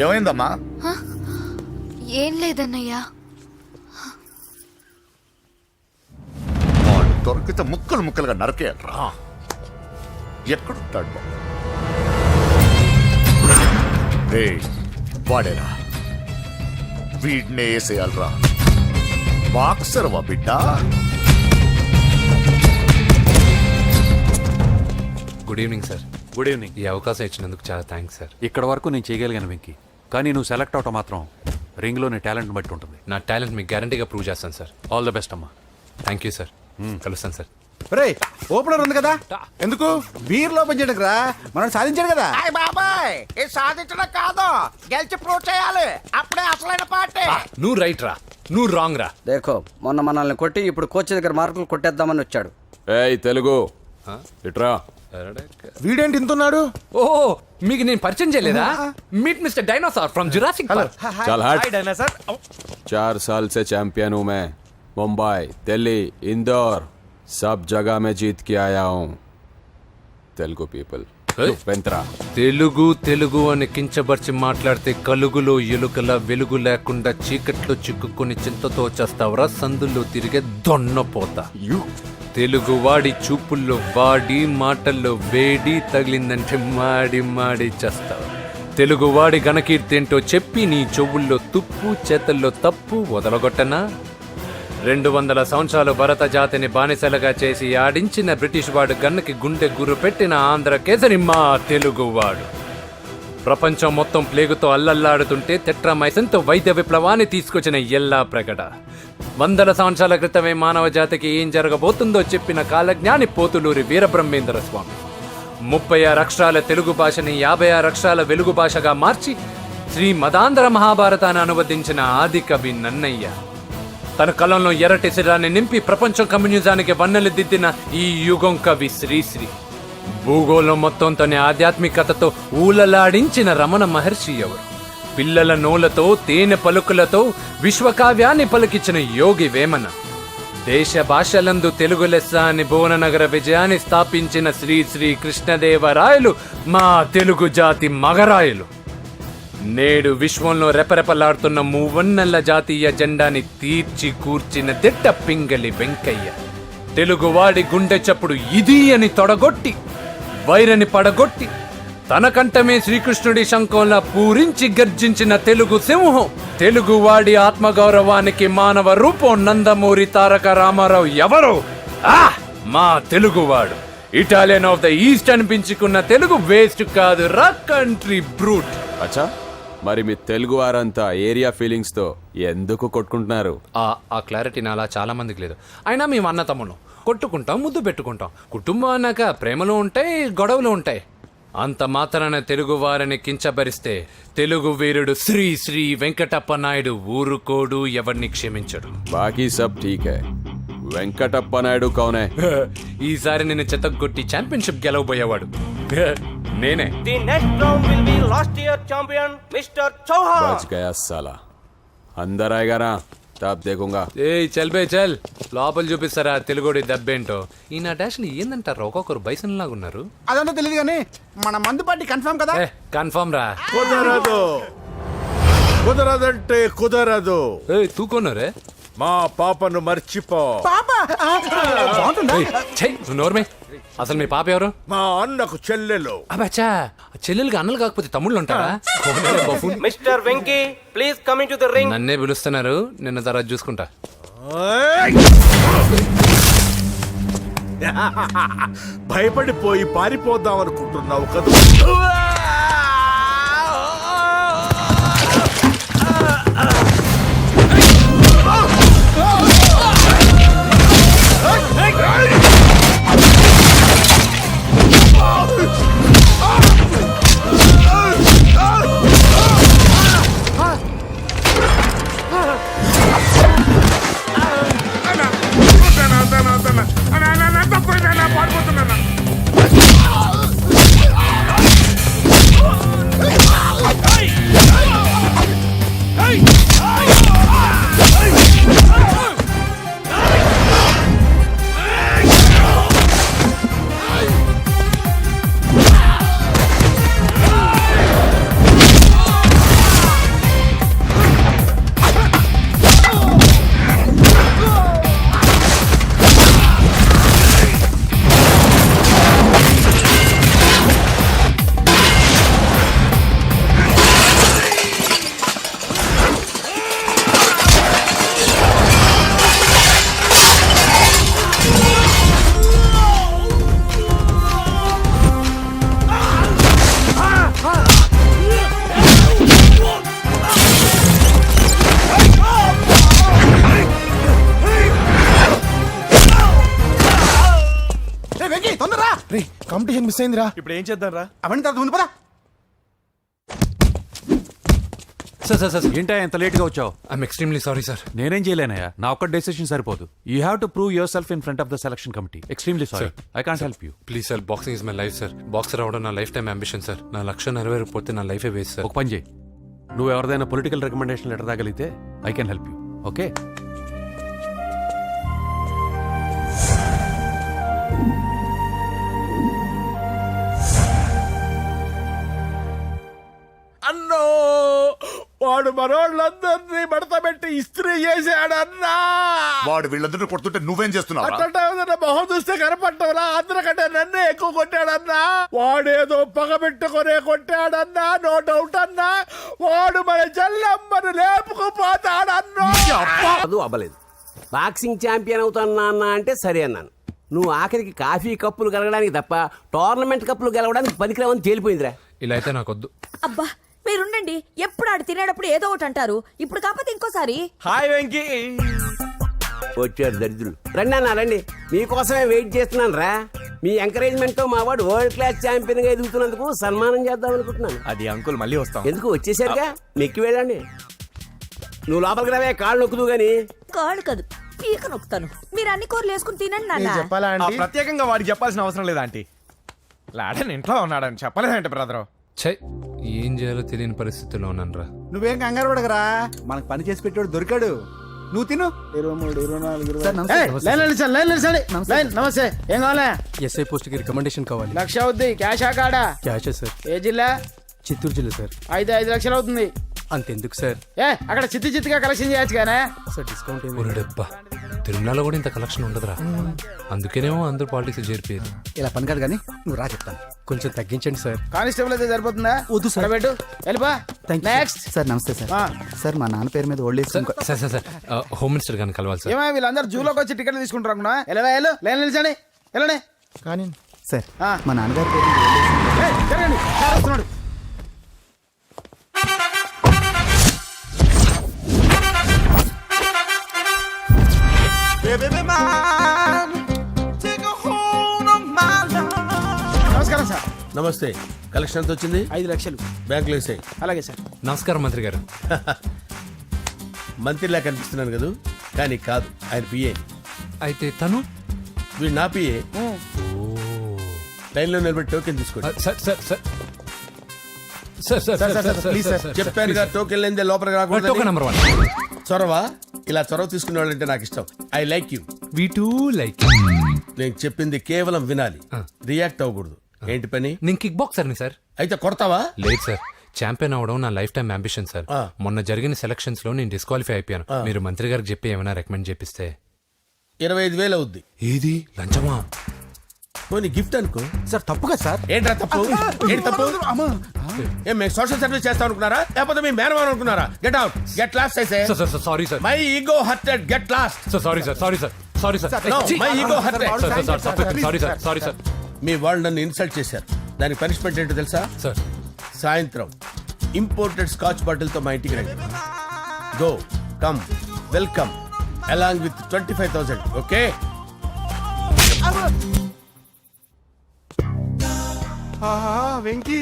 ఏమైందమ్మా? ఏం లేదన్నయ్యా. వాడు దొరికితే ముక్కలుగా నరకేయాలరా. ఎక్కడుంటాడు బాబు? వాడేరా, వీడినే వేసేయాలరా. బాక్సర్ వా బిడ్డ. Good evening sir. Good evening. ఈ అవకాశం ఇచ్చినందుకు చాలా థ్యాంక్స్ సార్. ఇక్కడ వరకు నేను చేయగలిగాను వెంకీ, కానీ నువ్వు సెలెక్ట్ అవటం మాత్రం రింగ్లో నీ టాలెంట్ బట్టి ఉంటుంది. నా టాలెంట్ మీకు గ్యారంటీగా ప్రూవ్ చేస్తాను సార్. ఆల్ ద బెస్ట్ అమ్మా. Thank you sir. కలుస్తాను సార్. రే ఓపెనర్ ఉంది కదా, ఎందుకు బీర్ ఓపెన్ చేయడానికి రా, మనం సాధించాడు కదా. బాబాయ్ ఇది సాధించడం కాదు, గెలిచి ప్రూవ్ చేయాలి, అప్పుడే అసలైన పార్టీ. నువ్వు రైట్ రా, నువ్వు రాంగ్ రా. దేఖో మొన్న మనల్ని కొట్టి ఇప్పుడు కోచ్ దగ్గర మార్కులు కొట్టేద్దామని వచ్చాడు. ఏయ్ తెలుగు ఇట్రా. వీడేంటి ఇంతున్నాడు? ఓహో, మీకు నేను పరిచయం చేయలేదా? Meet mister dinosaur from Jurassic park. चल हट। 4 साल से चैंपियन हूँ मैं। मुंबई, दिल्ली, इंदौर सब जगह में जीत के आया हूँ। तेलुगु पीपल వెంట్రా. తెలుగు అని కించబర్చి మాట్లాడితే కలుగులో ఎలుకల వెలుగు లేకుండా చీకట్లో చిక్కుకొని చింతతో చేస్తావరా, సందుల్లో తిరిగే దొన్నపోతా. తెలుగు వాడి చూపుల్లో వాడి మాటల్లో వేడి తగిలిందంటే మాడి చేస్తావు. తెలుగు వాడి ఘనకీర్తి ఏంటో చెప్పి నీ చెవుల్లో తుప్పు చేతల్లో తప్పు వదలగొట్టనా? 200 సంవత్సరాలు భరత జాతిని బానిసలుగా చేసి ఆడించిన బ్రిటిష్ వాడు గన్నకి గుండె గుర్రు పెట్టిన ఆంధ్ర కేసరి మా తెలుగువాడు. ప్రపంచం మొత్తం ప్లేగుతో అల్లల్లాడుతుంటే టెట్రామైసిన్తో వైద్య విప్లవాన్ని తీసుకొచ్చిన ఎల్లా ప్రగడ. 100 సంవత్సరాల క్రితమే మానవ జాతికి ఏం జరగబోతుందో చెప్పిన కాలజ్ఞాని పోతులూరి వీరబ్రహ్మేంద్ర స్వామి. 36 అక్షరాల తెలుగు భాషని 56 అక్షరాల వెలుగు భాషగా మార్చి శ్రీ మదాంధ్ర మహాభారతాన్ని అనువదించిన ఆది కవి నన్నయ్య. తన కలంలో ఎర్రటి శిరాన్ని నింపి ప్రపంచం కమ్యూనిజానికి వన్నెలు దిద్దిన ఈ యుగం కవి శ్రీశ్రీ. భూగోళం మొత్తం తన ఆధ్యాత్మికతతో ఊలలాడించిన రమణ మహర్షి ఎవరు? పిల్లల నోలతో తేనె పలుకులతో విశ్వకావ్యాన్ని పలికించిన యోగి వేమన. దేశ భాషలందు తెలుగు లెస్స అని భువననగర విజయాన్ని స్థాపించిన శ్రీ శ్రీ కృష్ణదేవరాయలు మా తెలుగు జాతి మగరాయలు. నేడు విశ్వంలో రెపరెపలాడుతున్న మూవన్నెల జాతీయ జెండాని తీర్చి కూర్చిన దిట్ట పింగళి వెంకయ్య. తెలుగువాడి గుండె చప్పుడు ఇది అని తొడగొట్టి వైరని పడగొట్టి తన కంఠమే శ్రీకృష్ణుడి శంఖంలా పూరించి గర్జించిన తెలుగు సింహం. తెలుగువాడి ఆత్మగౌరవానికి మానవ రూపం నందమూరి తారక రామారావు ఎవరు? మా తెలుగువాడు. ఇటాలియన్ ఆఫ్ ద ఈస్ట్ అనిపించుకున్న తెలుగు వేస్ట్ కాదు రా, కంట్రీ బ్రూట్. అచ్చా, మరి మీ తెలుగు వారంతా ఏరియా ఫీలింగ్స్ తో ఎందుకు కొట్టుకుంటున్నారు? ఆ క్లారిటీ నాలా చాలా మందికి లేదు. అయినా మేము అన్న తమ్మును కొట్టుకుంటాం, ముద్దు పెట్టుకుంటాం. కుటుంబం అన్నాక ప్రేమలు ఉంటాయి, గొడవలు ఉంటాయి. అంత మాత్రాన తెలుగు వారిని కించబరిస్తే తెలుగు వీరుడు శ్రీ శ్రీ వెంకటప్ప నాయుడు ఊరుకోడు, ఎవరిని క్షమించడు. బాకీ సబ్ ఠీక్ హై. వెంకటప్ప నాయుడు కౌనే? ఈసారి నేను చెత్తగొట్టి ఛాంపియన్షిప్ గెలవబోయేవాడు నేనే. बच गया साला. अंदर आएगा ना तब देखूंगा. ఏయ్ చల్ బే చల్, లోపల చూపిస్తారా తెలుగుడి దెబ్బేంటో. ఈ నా డాష్ ఏందంటారు, ఒక్కొక్కరు బైసన్ లాగా ఉన్నారు. అదంతా తెలియదు కానీ మన మందు పార్టీ కన్ఫర్మ్ కదా? కన్ఫర్మ్ రా. కుదరదంటే కుదరదు. తూకోనరే మా పాపను మర్చిపో. నోర్మే, అసలు మీ పాప ఎవరు? మా అన్నకు చెల్లెలు. అబ్బా, చెల్లెలుగా అన్నలు కాకపోతే తమ్ముళ్ళు ఉంటారా? Mister Venky please coming to the ring. నన్నే పిలుస్తున్నారు, నిన్న తర్వాత చూసుకుంటా. భయపడిపోయి పారిపోదాం అనుకుంటున్నావు కదా. కాంపిటీషన్ మిస్ అయిందిరా. ఇప్పుడు ఏం చేద్దాం రా? అవన్నీ తర్వాత ముందు పదా. సార్ సార్ సార్ ఏంటా ఎంత లేట్ గా వచ్చావు? I'm extremely sorry sir. నేనేం చేయలేనయ్యా, నా ఒక్క డెసిషన్ సరిపోదు. You have to prove your self in front of the selection committee. Extremely sorry, I can't help you. Please sir, boxing is my life sir. Boxer అవడం నా life time ambition sir. నా లక్ష్యం నెరవేరకపోతే నా లైఫే waste sir. ఒక పని చేయి, నువ్వు ఎవరిదైనా పొలిటికల్ రికమెండేషన్ లెటర్ రాగలిగితే I can help you. Okay? అన్నో, వాడు మనోళ్ళందరినీ మడతపెట్టి ఇస్త్రీ చేశాడన్నా. వాడు వీళ్ళందరూ కొడుతుంటే నువ్వేం చేస్తున్నావు? అట్లా మొహం చూస్తే కనపట్టవురా, అందరికంటే నన్నే ఎక్కువ కొట్టాడన్నా. వాడేదో పగబెట్టుకునే కొట్టాడన్నా, నో డౌట్ అన్నా. వాడు మన చెల్లమ్మను లేపుకుపోతాడన్నా. అది అవ్వలేదు. బాక్సింగ్ ఛాంపియన్ అవుతానా అన్న అంటే సరే అన్నాను. నువ్వు ఆఖరికి కాఫీ కప్పులు గెలవడానికి తప్ప టోర్నమెంట్ కప్పులు గెలవడానికి పనికిరావని తేలిపోయిందిరా. ఇలా అయితే నాకొద్దు. అబ్బా మీరుండండి, ఎప్పుడు ఆడు తినేటప్పుడు ఏదో ఒకటి అంటారు. ఇప్పుడు కాకపోతే ఇంకోసారి. హాయ్ వెంకీ. వచ్చారు దరిద్రులు. రండి అన్న రండి, మీకోసమే వెయిట్ చేస్తున్నాను రా. మీ ఎంకరేజ్మెంట్ తో మా వాడు వరల్డ్ క్లాస్ ఛాంపియన్ గా ఎదుగుతున్నందుకు సన్మానం చేద్దాం అనుకుంటున్నాను. అది అంకుల్ మళ్ళీ వస్తాం. ఎందుకు వచ్చేసరిగా మెక్కి వెళ్ళండి. నువ్వు లోపలికి రావే, కాళ్ళు నొక్కుదు గాని. కాళ్ళు కాదు, పీక నొక్కుతాను. మీరు అన్ని కూరలు వేసుకుని తినండి నాన్న. చెప్పాలా? ప్రత్యేకంగా వాడికి చెప్పాల్సిన అవసరం లేదా ఆంటీ? లాడన్ ఇంట్లో ఉన్నాడని చెప్పలేదంటే బ్రదరు. ఛై, ఏం చేయాలో తెలియని పరిస్థితిలో ఉన్నాను రా. నువ్వేం కంగారు పడగరా, మనకు పని చేసి పెట్టాడు దొరికాడు. నువ్వు తిను. 23, 24, 20. నమస్తే, ఏం కావాలా? ఎస్ఐ పోస్ట్ కి రికమెండేషన్ కావాలి. 1,00,000 అవుద్ది. క్యాషా కాడా? క్యాషే సార్. ఏ జిల్లా? చిత్తూరు జిల్లా సార్. 5 లక్షలు అవుతుంది. అంతెందుకు సార్? అక్కడ చిత్తిగా కలెక్షన్ చేయొచ్చు కానీ. సార్ డిస్కౌంట్ ఏమి? ఒరేడబ్బా, తిరుమలలో కూడా ఇంత కలెక్షన్ ఉండదురా. అందుకేనేమో అందరూ పాలిటిక్స్ చేరిపోయారు. ఇలా పని కాదు కానీ నువ్వు రా చెప్తాను. కొంచెం తగ్గించండి సార్. కానిస్టేబుల్ అయితే సరిపోతుందా? వద్దు సార్. పెట్టు, వెళ్ళిపా. నెక్స్ట్. సార్ నమస్తే సార్. సార్ మా నాన్న పేరు మీద old age sir sir sir sir home minister గారిని కలవాలి సార్. ఏమో వీళ్ళందరూ జూలోకి వచ్చి టికెట్లు తీసుకుంటారు అనుకున్నా. లైన్ నిలిచండి, వెళ్ళండి. కానీ సార్ మా నాన్నగారి పేరు మీద old age జరగండి, సార్ వస్తున్నాడు. నమస్కారం సార్. నమస్తే. కలెక్షన్ ఎంత వచ్చింది? 5 లక్షలు. బ్యాంకులో వేసాయి. అలాగే సార్. నమస్కారం మంత్రి గారు. మంత్రిలా కనిపిస్తున్నాను కదా, కానీ కాదు, ఆయన పిఏ. అయితే తను వీడు నా పిఏ. లైన్లో నిలబెట్టి టోకెన్ తీసుకోండి. Sir sir sir sir sir sir please sir, చెప్పానుగా టోకెన్ లేనిదే లోపలికి రాకూడదు. Token number 1. చొరవ, ఇలా చొరవ తీసుకునే వాళ్ళంటే నాకు ఇష్టం. I like you. We two like. నేను చెప్పింది కేవలం వినాలి, రియాక్ట్ అవ్వకూడదు. ఏంటి పని? నేను కిక్ బాక్సర్ని సార్. అయితే కొడతావా? లేదు సార్, ఛాంపియన్ అవడం నా లైఫ్ టైం అంబిషన్ సార్. మొన్న జరిగిన సెలక్షన్స్ లో నేను డిస్క్వాలిఫై అయిపోయాను. మీరు మంత్రి గారికి చెప్పి ఏమైనా రికమెండ్ చేపిస్తే. 25,000 అవుద్ది. ఏది లంచమా? పోనీ గిఫ్ట్ అనుకో. సార్ తప్పుగా సార్. ఏంట్రా తప్పు? ఏంటి తప్పు? ఏం మేము సోషల్ సర్వీస్ చేస్తాం అనుకున్నారా, లేకపోతే మీ మేనమాన్ అనుకున్నారా? Get out, get lost. Sorry sir. My ego hurted, get lost. Sorry sir, sorry sir, sorry sir sorry sir sorry sir. మీ వాళ్ళు నన్ను ఇన్సల్ట్ చేశారు. దానికి పనిష్మెంట్ ఏంటో తెలుసా? సార్ సాయంత్రం ఇంపోర్టెడ్ స్కాచ్ బాటిల్ తో మా ఇంటికి రండి. Go come welcome along with 25,000. Okay? Venky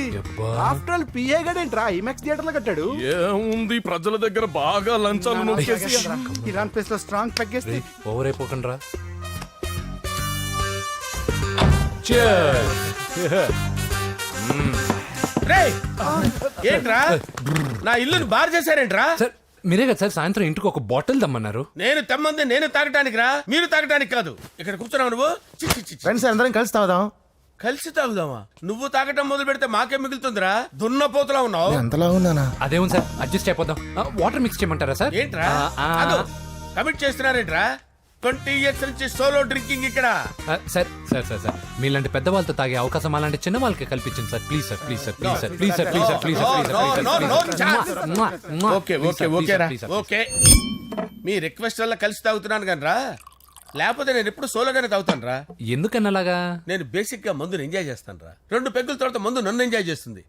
after all PA గడేంట్రా ఇమెక్స్ థియేటర్ లో కట్టాడు. ఏముంది, ప్రజల దగ్గర బాగా లంచాలు నొక్కేసి ఇరాన్ ప్లేస్ లో స్ట్రాంగ్ తగ్గేస్తే ఓవర్ అయిపోకండి రా. రేయ్, ఏంట్రా నా ఇల్లుని బార్ చేశారేంట్రా? సార్ మీరే కదా సార్ సాయంత్రం ఇంటికి ఒక బాటిల్ దమ్మన్నారు. నేను తెమ్మంది నేను తాగటానికి రా, మీరు తాగటానికి కాదు. ఇక్కడ కూర్చున్నావు నువ్వు. చి, చి, చి, చి. ఫ్రెండ్స్ అందరం కలిసి తాగుదాం. కలిసి తాగుదామా? నువ్వు తాగటం మొదలు పెడితే మాకే మిగులుతుందిరా. దున్నపోతులా ఉన్నావు. ఎంతలా ఉన్నానా? అదేముంది సార్ అడ్జస్ట్ అయిపోదాం. వాటర్ మిక్స్ చేయమంటారా సార్? ఏంట్రా కమిట్ చేస్తున్నారేంట్రా? 20 years నుంచి సోలో డ్రింకింగ్ ఇక్కడ. సార్ సార్ సార్ సార్ మీలాంటి పెద్ద వాళ్ళతో తాగే అవకాశం అలాంటి చిన్న వాళ్ళకి కల్పించండి sir. Please sir please sir please sir please sir please sir please sir. Okay okay okay రా ఓకే. మీ రిక్వెస్ట్ వల్ల కలిసి తాగుతున్నాను కానీ రా, లేకపోతే నేను ఎప్పుడు సోలోగానే తాగుతాను రా. ఎందుకన్నా అలాగా? నేను బేసిక్ గా మందుని ఎంజాయ్ చేస్తాను రా. 2 పెగ్గుల తర్వాత మందు నన్ను ఎంజాయ్ చేస్తుంది.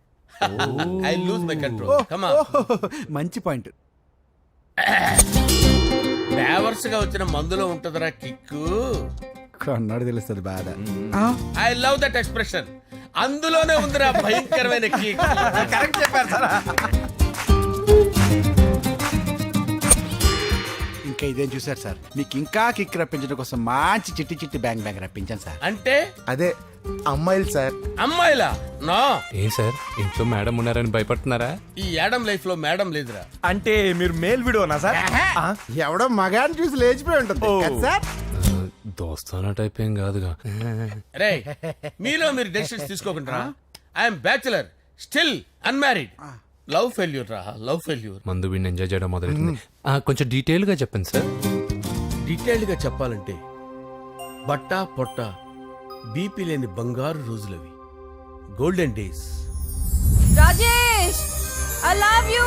I lose my control. Come on. మంచి పాయింట్. ఫ్లేవర్స్ గా వచ్చిన మందులో ఉంటదరా కిక్కు. కన్నాడు తెలుస్తుంది బాధ. I love that expression. అందులోనే ఉందిరా భయంకరమైన కిక్. కరెక్ట్ చెప్పారు సార్. ఇంకా ఇదేం చూసారు సార్, మీకు ఇంకా కిక్ రప్పించడం కోసం మంచి చిట్టి చిట్టి బ్యాంగ్ బ్యాంగ్ రప్పించాను సార్. అంటే అదే అమ్మాయిలు సార్. అమ్మాయిలా? నా ఏం సార్ ఇంట్లో మేడం ఉన్నారని భయపడుతున్నారా? ఈ యాడమ్ లైఫ్ లో మేడం లేదురా. అంటే మీరు మేల్ వీడియోనా సార్? ఎవడో మగాన్ని చూసి లేచిపోయి ఉంటుంది కదా సార్. దోస్తానా టైప్ ఏం కాదుగా. రే, మీలో మీరు డెసిషన్స్ తీసుకోకుండా. I'm bachelor, still unmarried. Love failure రా, లవ్ ఫెయిల్యూర్. మందు వీడిని ఎంజాయ్ చేయడం మొదలైంది. కొంచెం డీటెయిల్ గా చెప్పండి సార్. డీటెయిల్డ్ గా చెప్పాలంటే బట్టా పొట్ట బీపీ లేని బంగారు రోజులవి, golden days. Rajesh, I love you.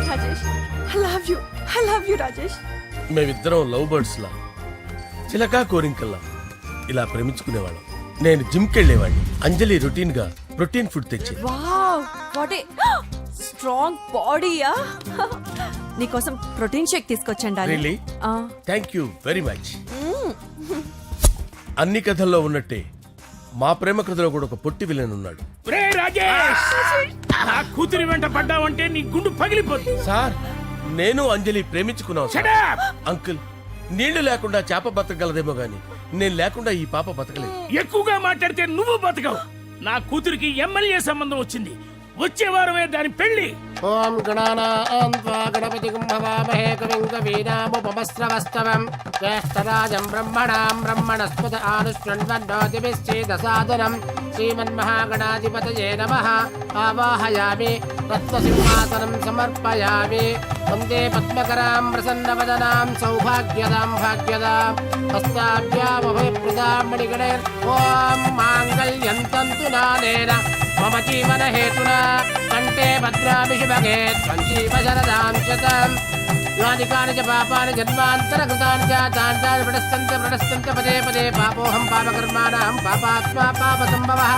Rajesh, I love you. I love you Rajesh. మేమిద్దరం లవ్ బర్డ్స్ లా, చిలకా కోరింకల్లా ఇలా ప్రేమించుకునేవాళ్ళం. నేను జిమ్కి వెళ్ళేవాడిని. అంజలి రొటీన్ గా ప్రోటీన్ ఫుడ్ తెచ్చి. వావ్, వాట్ ఏ స్ట్రాంగ్ బాడీయా. నీకోసం ప్రోటీన్ షేక్ తీసుకొచ్చండి. Really? Thank you very much. అన్ని కథల్లో ఉన్నట్టే మా ప్రేమ కథలో కూడా ఒక పొట్టి విలన్ ఉన్నాడు. కూతురి వెంట పడ్డావంటే నీ గుండు పగిలిపోతుంది. సార్, నేను అంజలి ప్రేమించుకున్నావు సార్. అంకుల్, నీళ్లు లేకుండా చేప బతకగలదేమో గాని నేను లేకుండా ఈ పాప బతకలేదు. ఎక్కువగా మాట్లాడితే నువ్వు బతకవు. నా కూతురికి ఎమ్మెల్యే సంబంధం వచ్చింది. వచ్చే వారమే దాని పెళ్లి. ఓం గణపతి కుంభవామహే కవిం కవీనాముపమస్రవస్తవం జ్యేష్ఠరాజం బ్రహ్మణాం బ్రహ్మణస్పద ఆనుష్ణ్వన్నోతిభిశ్చేదసాదనం శ్రీమన్మహాగణాధిపతయే నమః. ఆవాహయామి తత్వసింహాసనం సమర్పయామి. వందే పద్మకరాం ప్రసన్నవదనాం సౌభాగ్యదాం భాగ్యదాం హస్తాభ్యామభయప్రదాం మణిగణైర్. ఓం మాంగళ్యం తంతు నానేన మమ జీవన హేతునా కంటే భద్రామి శుభగే సంజీవ శరదాం శతం. యాని కాని చ పాపాని జన్మాంతరకృతాని చ తాని ప్రణశ్యంత పదే పదే పాపోహం పాపకర్మాణం పాపాత్మా పాపసంభవః.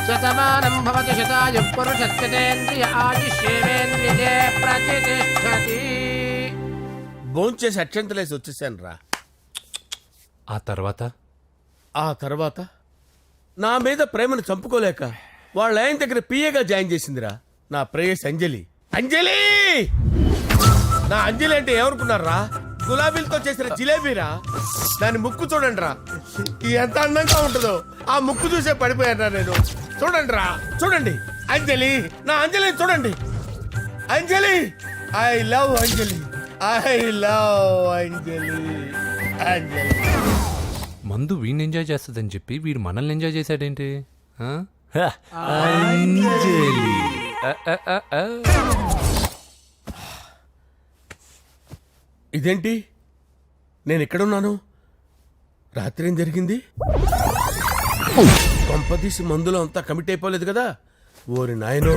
శతమానం భవతి శతాయు పురుషస్యేంద్రియ ఆయుష్యేంద్రియే ప్రతిష్టతి. భోంచేసి అక్షంతలేసి వచ్చేసాను రా. ఆ తర్వాత నా మీద ప్రేమను చంపుకోలేక వాళ్ళ ఆయన దగ్గర పిఏగా జాయిన్ చేసిందిరా నా ప్రేయస్ అంజలి. అంజలి, నా అంజలి అంటే ఏమనుకున్నారా? గులాబీలతో చేసిన జిలేబీరా. దాని ముక్కు చూడండి రా, ఎంత అందంగా ఉంటుందో. ఆ ముక్కు చూసే పడిపోయాను నేను. చూడండి రా, చూడండి అంజలి, నా అంజలి చూడండి. Anjali, I love Anjali, I love Anjali. Anjali మందు వీడిని ఎంజాయ్ చేస్తుందని చెప్పి వీడు మనల్ని ఎంజాయ్ చేశాడేంటి? ఇదేంటి, నేను ఎక్కడున్నాను? రాత్రి ఏం జరిగింది? కొంపదీసి మందులో అంతా కమిట్ అయిపోలేదు కదా? ఓరి నాయనో.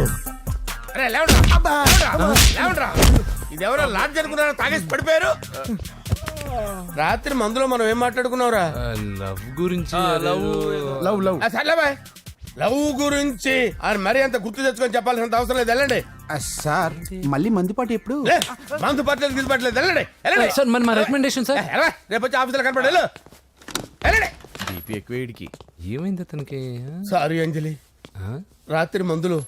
ఇది ఎవరో లాడ్జ్ అనుకున్నారో తాగేసి పడిపోయారు. రాత్రి మందులో మనం ఏం మాట్లాడుకున్నావురా? లవ్ గురించి సర్లే బాయ్, లవ్ గురించి ఆయన మరీ అంత గుర్తు తెచ్చుకొని చెప్పాల్సినంత అవసరం లేదు. వెళ్ళండి సార్ మళ్ళీ మందుపాటి ఎప్పుడు? లే, మందు పట్టలేదు గిల్లు పట్టలేదు. వెళ్ళండి వెళ్ళండి. సార్ మన రికమెండేషన్ సార్. రేపు వచ్చి ఆఫీసులో కనపడి వెళ్ళు. వెళ్ళండి. బీపీ ఎక్కువ వీడికి. ఏమైంది అతనికి? సారీ అంజలి, రాత్రి మందులో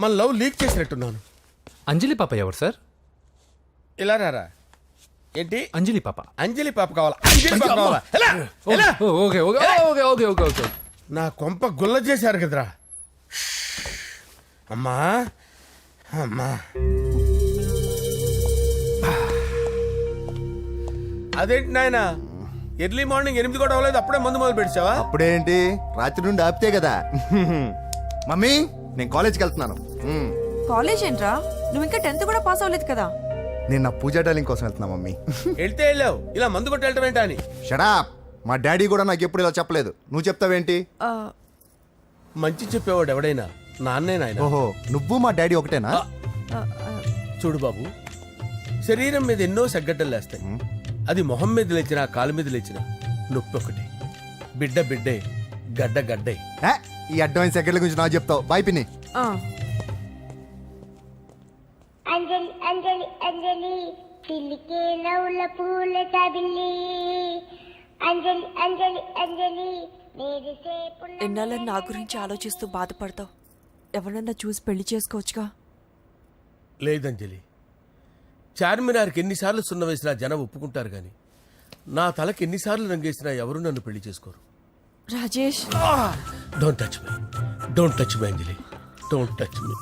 మన లవ్ లీక్ చేసినట్టున్నాను. అంజలి పాప ఎవరు సార్? ఇలా రారా. ఏంటి? అంజలి పాప. అంజలి పాప కావాలా? అంజలి పాప కావాలా? ఎలా? ఎలా? Okay okay okay okay okay okay. నా కొంప గుల్ల చేశారు కదరా. అమ్మా అమ్మా, అదేంటి నాయన ఎర్లీ మార్నింగ్ 8 కూడా అవ్వలేదు, అప్పుడే మందు మొదలు పెడిచావా? అప్పుడేంటి, రాత్రి నుండి ఆపితే కదా. మమ్మీ నేను కాలేజ్కి వెళ్తున్నాను. కాలేజ్ ఏంట్రా, నువ్వు ఇంకా 10th కూడా పాస్ అవ్వలేదు కదా. నేను నా పూజా డాలింగ్ కోసం వెళ్తున్నా మమ్మీ. వెళ్తే వెళ్ళావు, ఇలా మందు కొట్టి వెళ్ళటం ఏంటా అని. షడాప్, మా డాడీ కూడా నాకు ఎప్పుడు ఇలా చెప్పలేదు. నువ్వు చెప్తావేంటి? మంచి చెప్పేవాడు ఎవడైనా నాన్నే నాయన. ఓహో, నువ్వు మా డాడీ ఒకటేనా? చూడు బాబు, శరీరం మీద ఎన్నో సగ్గడ్డలు లేస్తాయి. అది మొహం మీద లేచినా కాలు మీద లేచినా నొప్పి ఒకటి. బిడ్డ బిడ్డే, గడ్డ గడ్డే. ఈ అడ్వాన్స్ సెకండ్ల గురించి నాకు చెప్తావు. బాయ్ పిన్ని. అంజలి అంజలి అంజలి పిల్లికే నవ్వుల పూల తబిల్లి. అంజలి అంజలి అంజలి ఎన్నాళ్ళ నా గురించి ఆలోచిస్తూ బాధపడతావు. ఎవరన్నా చూసి పెళ్లి చేసుకోవచ్చుగా. లేదంజలి, చార్మినార్కి ఎన్నిసార్లు సున్న వేసినా జనం ఒప్పుకుంటారు కానీ నా తలకి ఎన్నిసార్లు రంగేసినా ఎవరు నన్ను పెళ్లి చేసుకోరు. Rajesh, don't touch me, don't touch me Anjali, don't touch me,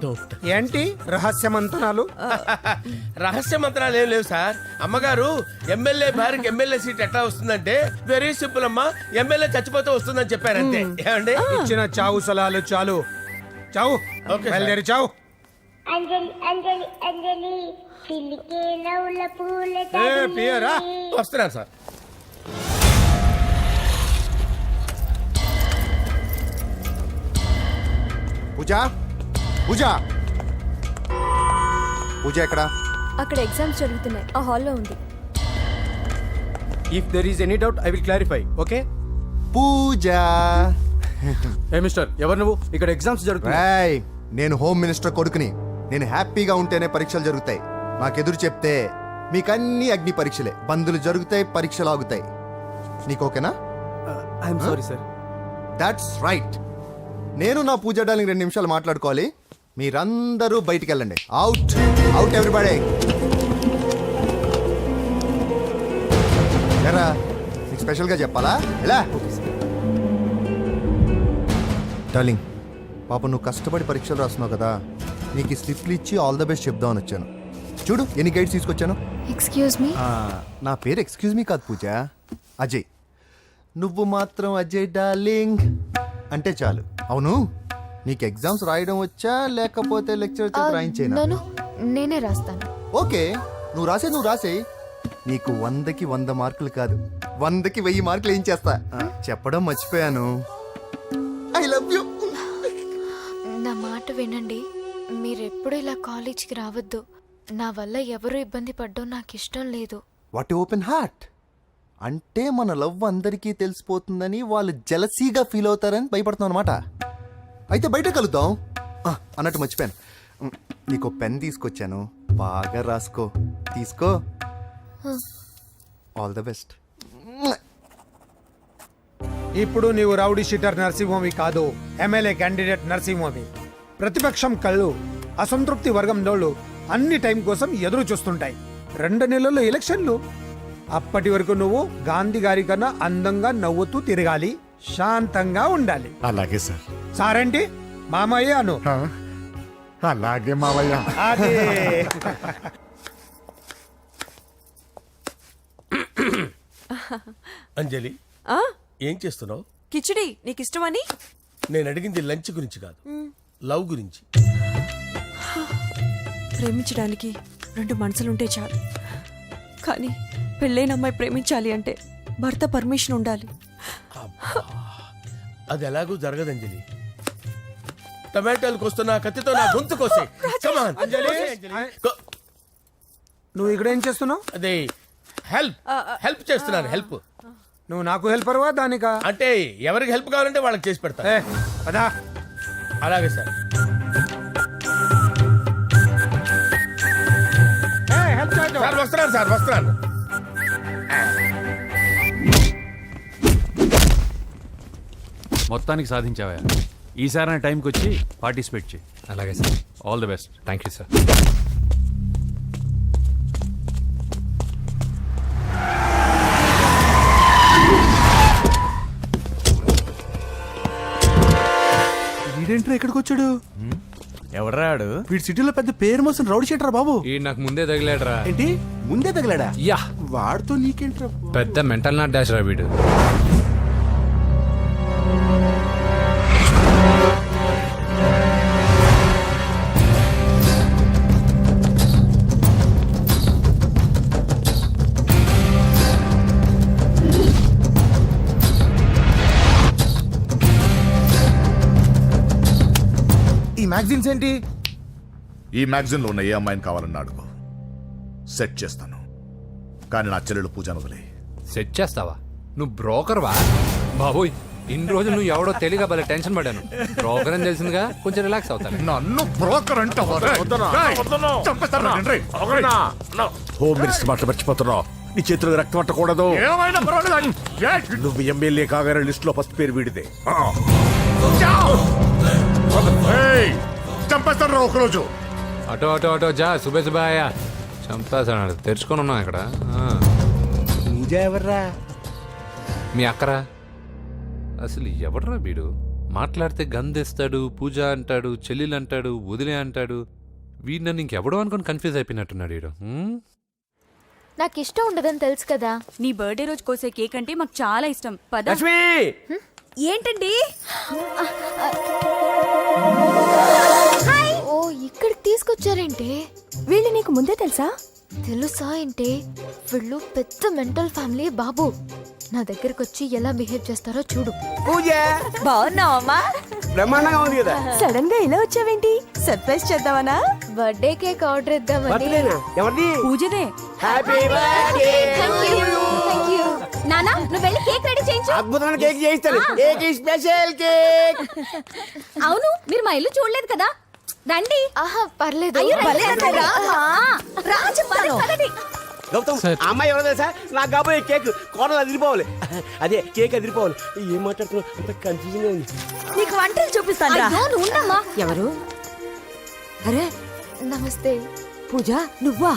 don't. ఏంటి రహస్య మంతనాలు? రహస్య మంత్రాలు ఏం లేవు సార్. అమ్మగారు ఎమ్మెల్యే భార్యకి ఎమ్మెల్యే సీట్ ఎట్లా వస్తుందంటే వెరీ సింపుల్ అమ్మా, ఎమ్మెల్యే చచ్చిపోతే వస్తుందని చెప్పారు అంతే. ఏమండి? ఇచ్చిన చావు సలాలు చాలు. చావు, బయలుదేరి చావు. అంజలి అంజలి అంజలి పిల్లికే నవ్వుల పూల పియరా వస్తున్నాను సార్. పూజ, పూజ, పూజ ఎక్కడ? అక్కడ ఎగ్జామ్స్ జరుగుతున్నాయి, ఆ హాల్లో ఉంది. If there is any doubt I will clarify. Okay Pooja. ఏ మిస్టర్, ఎవరు నువ్వు? ఇక్కడ ఎగ్జామ్స్ జరుగుతున్నాయి. నేను హోమ్ మినిస్టర్ కొడుకుని. నేను హ్యాపీగా ఉంటేనే పరీక్షలు జరుగుతాయి. నాకెదురు చెప్తే మీకన్నీ అగ్ని పరీక్షలే. బందులు జరుగుతాయి, పరీక్షలు ఆగుతాయి. నీకు ఓకేనా? I'm sorry sir. That's right. నేను నా పూజ డాలింగ్ 2 నిమిషాలు మాట్లాడుకోవాలి. మీరందరూ బయటికి వెళ్ళండి. Out out everybody. ఎరా, నీకు స్పెషల్గా చెప్పాలా? ఎలా డార్లింగ్, పాప నువ్వు కష్టపడి పరీక్షలు రాస్తున్నావు కదా, నీకు ఈ స్లిప్లు ఇచ్చి ఆల్ ద బెస్ట్ చెప్దామని వచ్చాను. చూడు ఎన్ని గైడ్స్ తీసుకొచ్చాను. Excuse me. నా పేరు ఎక్స్క్యూజ్ మీ కాదు పూజ, అజయ్. నువ్వు మాత్రం అజయ్ డార్లింగ్ అంటే చాలు. అవును, నీకు ఎగ్జామ్స్ రాయడం వచ్చా లేకపోతే లెక్చర్ రాయించేనా? నేనే రాస్తాను. ఓకే, నువ్వు రాసే. నీకు 100కి 100 మార్కులు కాదు, 100కి 1000 మార్కులు ఏం చేస్తా. చెప్పడం మర్చిపోయాను, ఐ లవ్ యూ. నా మాట వినండి, మీరెప్పుడు ఇలా కాలేజ్కి రావద్దు. నా వల్ల ఎవరు ఇబ్బంది పడ్డం నాకు ఇష్టం లేదు. What open heart. అంటే మన లవ్ అందరికీ తెలిసిపోతుందని వాళ్ళు జలసీగా ఫీల్ అవుతారని భయపడుతున్నాం అనమాట. అయితే బయట కలుద్దాం. అన్నట్టు మర్చిపోయాను, నీకు పెన్ తీసుకొచ్చాను, బాగా రాసుకో. తీసుకో. All the best. ఇప్పుడు నీవు రౌడీ షీటర్ నరసింహమి కాదు, ఎమ్మెల్యే క్యాండిడేట్ నరసింహమి. ప్రతిపక్షం కళ్ళు, అసంతృప్తి వర్గం నోళ్ళు అన్ని టైం కోసం ఎదురు చూస్తుంటాయి. 2 నెలల్లో ఎలక్షన్లు. అప్పటి వరకు నువ్వు గాంధీ గారి కన్నా అందంగా నవ్వుతూ తిరగాలి, శాంతంగా ఉండాలి. అలాగే సార్. సారేంటి మామయ్య అను. అలాగే మావయ్య. అదే. అంజలి, ఏం చేస్తున్నావు? కిచిడి నీకు ఇష్టమని. నేను అడిగింది లంచ్ గురించి కాదు, లవ్ గురించి. ప్రేమించడానికి 2 మనసులుంటే చాలు, కానీ పెళ్ళైన అమ్మాయి ప్రేమించాలి అంటే భర్త పర్మిషన్ ఉండాలి. అది ఎలాగూ జరగదు అంజలి. టమాటాలు కోస్తున్నా కత్తితో నా గొంతు కోసే కమాన్ నువ్వు ఇక్కడ ఏం చేస్తున్నావు? అదే హెల్ప్ చేస్తున్నాను హెల్ప్. నువ్వు నాకు హెల్పర్వా దానికా? అంటే ఎవరికి హెల్ప్ కావాలంటే వాళ్ళకి చేసి పెడతా. అదా అలాగే సార్. సార్ వస్తున్నాను సార్ వస్తున్నాను. మొత్తానికి సాధించావా? ఈసారి టైంకి వచ్చి పార్టిసిపేట్ చేయి. అలాగే sir. All the best. Thank you sir. వీడేంట్రా ఎక్కడికి వచ్చాడు? ఎవడరాడు? వీడి సిటీలో పెద్ద పేరు మోసిన రౌడీ షీటరా బాబు. ఈ నాకు ముందే తగిలాడరా. ఏంటి ముందే తగిలాడా? యా, వాడితో నీకేంట్రా? పెద్ద మెంటల్ నాట్ డాష్ రా వీడు. ఈ మ్యాగజైన్స్ ఏంటి? ఈ మ్యాగజైన్లో ఉన్న ఏ అమ్మాయిని కావాలన్నా అడుగు, సెట్ చేస్తాను. కానీ నా చెల్లెలు పూజను వదిలే. సెట్ చేస్తావా? నువ్వు బ్రోకర్వా? బాబోయ్, ఇన్ని రోజులు నువ్వు ఎవడో తెలియక భలే టెన్షన్ పడ్డాను. బ్రోకర్ అని తెలిసిందిగా కొంచెం రిలాక్స్ అవుతాను. నన్ను బ్రోకర్ అంటావా? హోమ్ మినిస్టర్ మాట మర్చిపోతున్నావు. నీ చేతులకు రక్తం పట్టకూడదు. నువ్వు ఎమ్మెల్యే కాగానే లిస్ట్ లో ఫస్ట్ పేరు వీడిదే. చంపేస్తాను ఒకరోజు. అటో అటో అటో జా సుబే సుబాయా చంపేస్తాడు. తెరుచుకొని ఉన్నాం ఇక్కడ. పూజ ఎవర్రా? మీ అక్కరా? అసలు ఎవడరా వీడు? మాట్లాడితే గంధేస్తాడు, పూజ అంటాడు, చెల్లెలు అంటాడు, వదిలే అంటాడు. వీడు నన్ను ఇంకెవడో అనుకుని కన్ఫ్యూజ్ అయిపోయినట్టున్నాడు వీడు. నాకు ఇష్టం ఉండదని తెలుసు కదా. నీ బర్త్డే రోజు కోసే కేక్ అంటే మాకు చాలా ఇష్టం. పద. ఏంటండి? ఓ ఇక్కడికి తీసుకొచ్చారేంటే? వీళ్ళు నీకు ముందే తెలుసా? తెలుసా ఏంటే? వీళ్ళు పెద్ద మెంటల్ ఫ్యామిలీ బాబు. నా దగ్గరకు వచ్చి ఎలా బిహేవ్ చేస్తారో చూడు. పూజ బాగున్నావమ్మా? బ్రహ్మాండంగా ఉంది కదా. సడన్ గా ఇలా వచ్చావేంటి? సర్ప్రైజ్ చేద్దామనా? బర్త్డే కేక్ ఆర్డర్ ఇద్దామని. ఎవరిది? పూజనే. Happy birthday. Thank you. నానా నువ్వు వెళ్ళి కేక్ రెడీ చేయించు. అద్భుతమైన కేక్ చేయిస్తాను. Cake special cake. అవును, మీరు మా ఇల్లు చూడలేదు కదా, రండి. ఆహా పర్లేదు. గౌతమ్, ఆ అమ్మాయి ఎవరో తెలుసా? నాకు కాబోయే కేక్ కోడలు అదిరిపోవాలి. అదే కేక్ అదిరిపోవాలి. ఏం మాట్లాడుతున్నావు? అంత కన్ఫ్యూజన్ ఉంది. నీకు వంటలు చూపిస్తాను. ఎవరు? అరే నమస్తే. పూజ నువ్వా?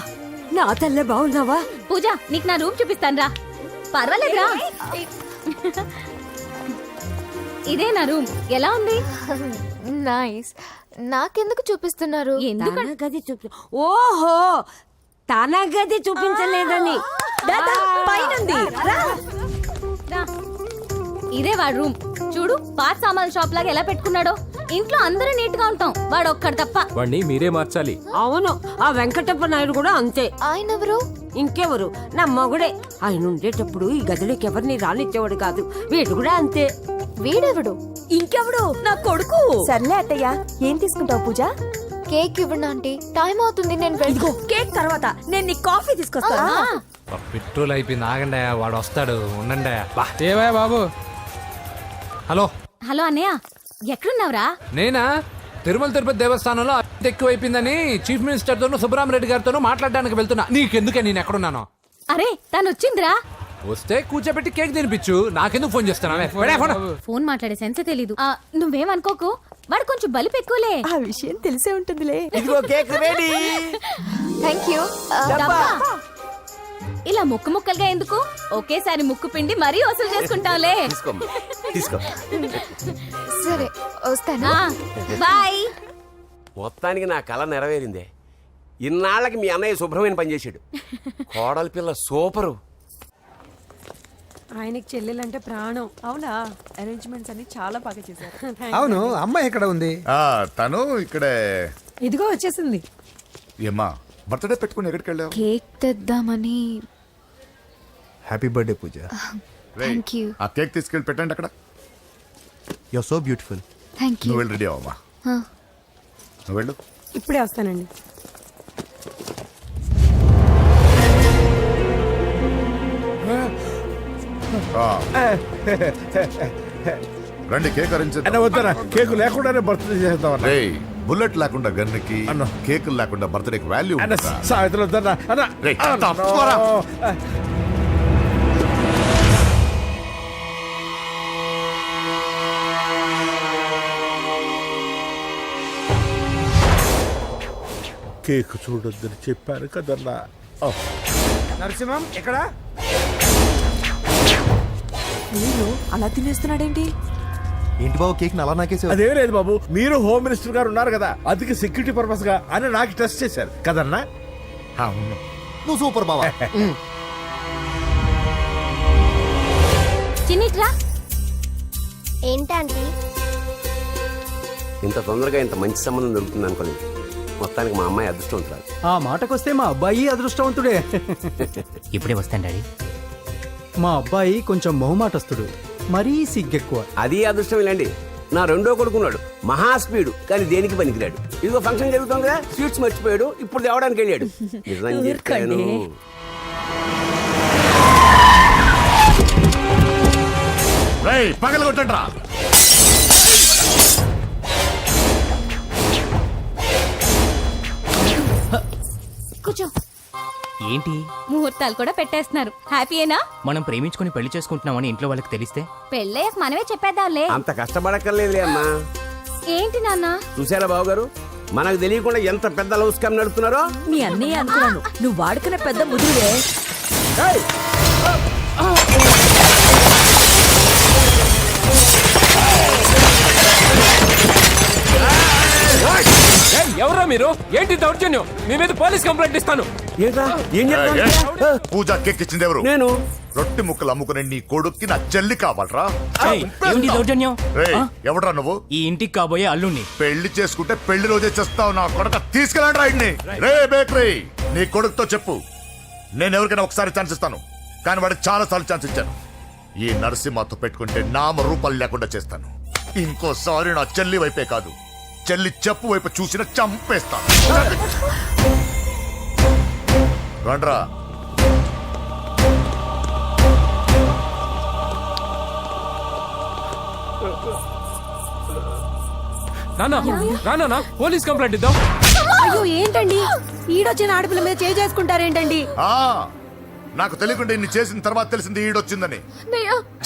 నా తల్లే బాగున్నావా? పూజ నీకు నా రూమ్ చూపిస్తాను రా. పర్వాలేదురా. ఇదే నా రూమ్. ఎలా ఉంది? నైస్. నాకెందుకు చూపిస్తున్నారు? ఎందుకంటే గది చూపి. ఓహో, తన గది చూపించలేదని. పైనుంది. ఇదే వాడు రూమ్. చూడు, పాత సామాన్ షాప్ లాగా ఎలా పెట్టుకున్నాడో. ఇంట్లో అందరూ నీట్ గా ఉంటాం, వాడు ఒక్కడు తప్ప. వాడిని మీరే మార్చాలి. అవును, ఆ వెంకటప్ప నాయుడు కూడా అంతే. ఆయన ఎవరు? ఇంకెవరు? నా మగుడే. ఆయన ఉండేటప్పుడు ఈ గదిలోకి ఎవరిని రానిచ్చేవాడు కాదు. వీడు కూడా అంతే. వీడెవడు? ఇంకెవడు? నా కొడుకు. సర్లే అత్తయ్య, ఏం తీసుకుంటావు పూజ? కేక్ ఇవ్వండి ఆంటీ, టైం అవుతుంది. నేను ఇదిగో కేక్ తర్వాత నేను నీ కాఫీ తీసుకొస్తాను. పెట్రోల్ అయిపోయింది, ఆగండి. వాడు వస్తాడు, ఉండండి. ఏవా బాబు? హలో హలో అన్నయ్య, ఎక్కడున్నావురా? నేనా? తిరుమల తిరుపతి దేవస్థానంలో ఎక్కువైపోయిందని చీఫ్ మినిస్టర్ తోనూ సుబ్బరామరెడ్డి గారితోనూ మాట్లాడడానికి వెళ్తున్నా. నీకెందుకే నేను ఎక్కడున్నాను? అరే తను వచ్చిందిరా. వస్తే కూర్చోబెట్టి కేక్ తినిపించు. నాకెందుకు ఫోన్ చేస్తాను? ఫోన్ మాట్లాడే సెన్సే తెలీదు. నువ్వేమనుకోకు, వాడు కొంచెం బలిపు ఎక్కువలే. ఆ విషయం తెలిసే ఉంటుందిలే. ఇదిగో కేక్ రెడీ. Thank you. ఇలా ముక్కు ముక్కలుగా ఎందుకు? ఒకేసారి ముక్కు పిండి మరీ వసూలు చేసుకుంటాంలే. తీసుకో. సరే వస్తాను. బాయ్. మొత్తానికి నా కళ నెరవేరిందే. ఇన్నాళ్ళకి మీ అన్నయ్య శుభ్రమైన పని చేశాడు. కోడలి పిల్ల సూపరు. ఆయనకి చెల్లెలంటే ప్రాణం. అవునా? అరేంజ్మెంట్స్ అన్ని చాలా బాగా చేశారు. అవును, అమ్మాయి ఎక్కడ ఉంది? తను ఇక్కడే. ఇదిగో వచ్చేసింది. ఏమ్మా, బర్త్డే పెట్టుకుని ఎక్కడికి వెళ్ళావు? కేక్ తెద్దామని. Happy birthday Pooja. Thank you. ఆ కేక్ తీసుకెళ్ళి పెట్టండి అక్కడ. You are so beautiful. Thank you. నువ్వు వెళ్ళి రెడీ అవ్వమ్మా. నువ్వు వెళ్ళు. ఇప్పుడే వస్తానండి. రండి కేక్ అరేంజ్ అన్న వద్దరా, కేకు లేకుండానే బర్త్డే చేద్దాం రేయ్, బుల్లెట్ లేకుండా గన్నుకి కేకులు లేకుండా బర్త్డేకి వాల్యూ అన్న. సాయంత్రం వద్దన్నా అన్న. రేయ్, తప్పుకోరా. కేక్ చూడొద్దని చెప్పాను కదన్నా. నరసింహం ఎక్కడ? అయ్యో, అలా తినేస్తున్నాడేంటి? ఏంటి బాబు కేక్ అలా నాకేసావు? అదేం లేదు బాబు, మీరు హోమ్ మినిస్టర్ గారు ఉన్నారు కదా, అందుకే సెక్యూరిటీ పర్పస్ గా అని నాకు టెస్ట్ చేశారు కదన్నా. అవును. నువ్వు సూపర్ బావా. చిన్నిట్రా. ఏంటంటే ఇంత తొందరగా ఇంత మంచి సంబంధం దొరుకుతుంది అనుకోలేదు. మొత్తానికి మా అమ్మాయి అదృష్టవంతురాలు. ఆ మాటకొస్తే మా అబ్బాయి అదృష్టవంతుడే. ఇప్పుడే వస్తాను డాడీ. మా అబ్బాయి కొంచెం మొహమాటస్తుడు, మరీ సిగ్గెక్కువ. అది అదృష్టం ఇలాండి. నా రెండో కొడుకున్నాడు, మహా స్పీడు, కానీ దేనికి పనికిరాడు. ఇదిగో ఫంక్షన్ జరుగుతుంది కదా, స్వీట్స్ మర్చిపోయాడు, ఇప్పుడు తేవడానికి వెళ్ళాడు. నిజం చెప్పాను. రేయ్, పగలగొట్టండ్రా. కూర్చో. ఏంటి ముహూర్తాలు కూడా పెట్టేస్తున్నారు. హ్యాపీయేనా? మనం ప్రేమించుకుని పెళ్లి చేసుకుంటున్నామని ఇంట్లో వాళ్ళకి తెలిస్తే పెళ్ళయ్యాక మనమే చెప్పేద్దాంలే. అంత కష్టపడక్కర్లేదులే అమ్మా. ఏంటి నాన్న? చూసారా బాబు గారు, మనకు తెలియకుండా ఎంత పెద్ద లవ్ స్కామ్ నడుపుతున్నారో. మీ అన్నయ్య అనుకున్నాను, నువ్వు వాడుకునే పెద్ద ముదురువే. ఎవరా మీరు? ఏంటి దౌర్జన్యం? మీ మీద పోలీస్ కంప్లైంట్ ఇస్తాను. పూజ కేక్ ఇచ్చింది ఎవరు? నేను. రొట్టె ముక్కలు అమ్ముకునే నీ కొడుక్కి నా చెల్లి కావాలరా? ఏమిటి దౌర్జన్యం? ఎవడ్రా నువ్వు? ఈ ఇంటికి కాబోయే అల్లుణ్ణి. పెళ్లి చేసుకుంటే పెళ్లి రోజే చేస్తావు నా కొడుక. తీసుకెళ్ళండి రాయిడ్ని. రే బేకరీ, నీ కొడుకుతో చెప్పు, నేను ఎవరికైనా ఒకసారి ఛాన్స్ ఇస్తాను, కానీ వాడికి చాలా సార్లు ఛాన్స్ ఇచ్చాను. ఈ నరసింహతో పెట్టుకుంటే నామ రూపాలు లేకుండా చేస్తాను. ఇంకోసారి నా చెల్లి వైపే కాదు, చెల్లి చెప్పు వైపు చూసిన చంపేస్తాను. రండ్రా. నాన్న పోలీస్ కంప్లైంట్ ఇద్దాం. అయ్యో ఏంటండి, ఈడొచ్చిన ఆడపిల్ల మీద చేసుకుంటారేంటండి? నాకు తెలియకుండా ఇన్ని చేసిన తర్వాత తెలిసింది ఈడొచ్చిందని.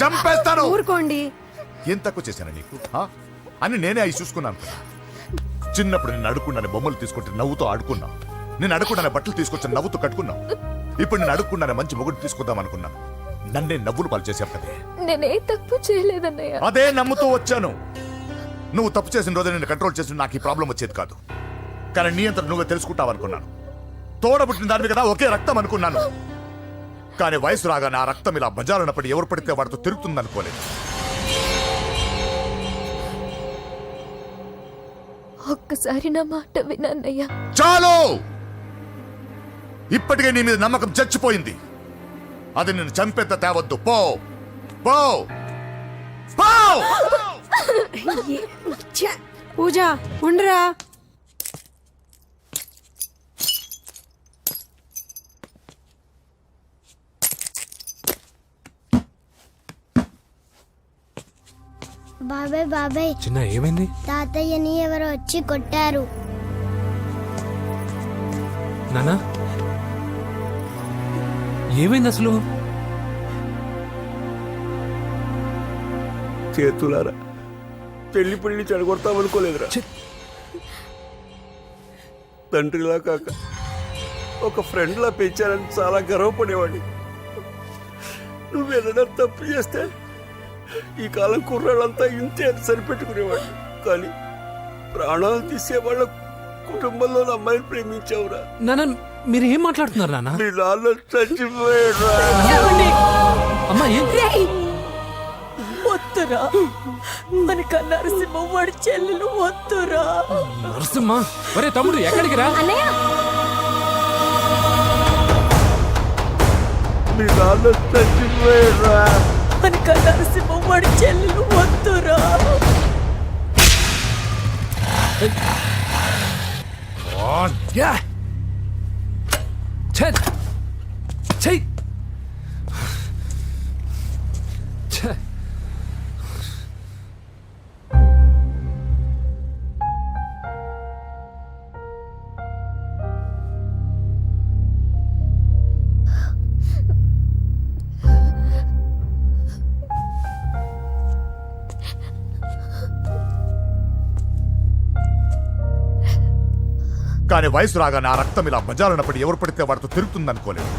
చంపేస్తాను. ఊరుకోండి. ఏం తక్కువ చేశాను నీకు అని నేనే అవి చూసుకున్నాను. చిన్నప్పుడు నేను అడుక్కున్నాను బొమ్మలు తీసుకుంటే నవ్వుతో ఆడుకున్నా. నేను అడుక్కున్నాను బట్టలు తీసుకొచ్చి నవ్వుతో కట్టుకున్నావు. ఇప్పుడు నేను అడుక్కున్నాను మంచి మొగుడు తీసుకుందాం అనుకున్నాను. నన్నే నవ్వులు పాలు చేశావు కదే. నేనే తప్పు చేయలేదన్నయ్య. అదే నమ్ముతూ వచ్చాను. నువ్వు తప్పు చేసిన రోజు నేను కంట్రోల్ చేసిన నాకు ఈ ప్రాబ్లం వచ్చేది కాదు. కానీ నీ అంతా నువ్వే తెలుసుకుంటావు అనుకున్నాను. తోడబుట్టిన దాని కదా ఒకే రక్తం అనుకున్నాను. కానీ వయసు రాగానే ఆ రక్తం ఇలా బజారునప్పుడు ఎవరు పడితే వాడితో తిరుగుతుంది అనుకోలేదు. ఒక్కసారి నా మాట వినన్నయ్య. చాలు, ఇప్పటికే నీ మీద నమ్మకం చచ్చిపోయింది. అది నిన్ను చంపేంత తేవద్దు. పో పో పో. పూజ ఉండరా. బాబాయ్ బాబాయ్, చిన్న ఏమైంది? తాతయ్యని ఎవరో వచ్చి కొట్టారు. నానా ఏమైంది అసలు? చేతులారా పెళ్లి పెళ్లి చెడగొడతామనుకోలేదురా. తండ్రిలా కాక ఒక ఫ్రెండ్లా పెంచాలని చాలా గర్వపడేవాడిని. నువ్వేదైనా తప్పు చేస్తే ఈ కాలం కుర్రాళ్ళంతా ఇంతే సరిపెట్టుకునేవాడు. కానీ ప్రాణాలు తీసే వాళ్ళ కుటుంబంలో అమ్మాయిని ప్రేమించావురా. నాన్న మీరు ఏం మాట్లాడుతున్నారు నాన్న? మీ నాన్న చచ్చిపోయాడు. వద్దురా, మనక నరసింహ వాడి చెల్లెలు వద్దురా. నరసింహ, ఒరే తమ్ముడు ఎక్కడికి రా. మీ నాన్న చచ్చిపోయాడు. మనక నరసింహ వాడి చెల్లెలు వద్దురా. కానీ వయసు రాగానే ఆ రక్తం ఇలా బజారునప్పుడు ఎవరు పడితే వాడితో తిరుగుతుందనుకోలేదు.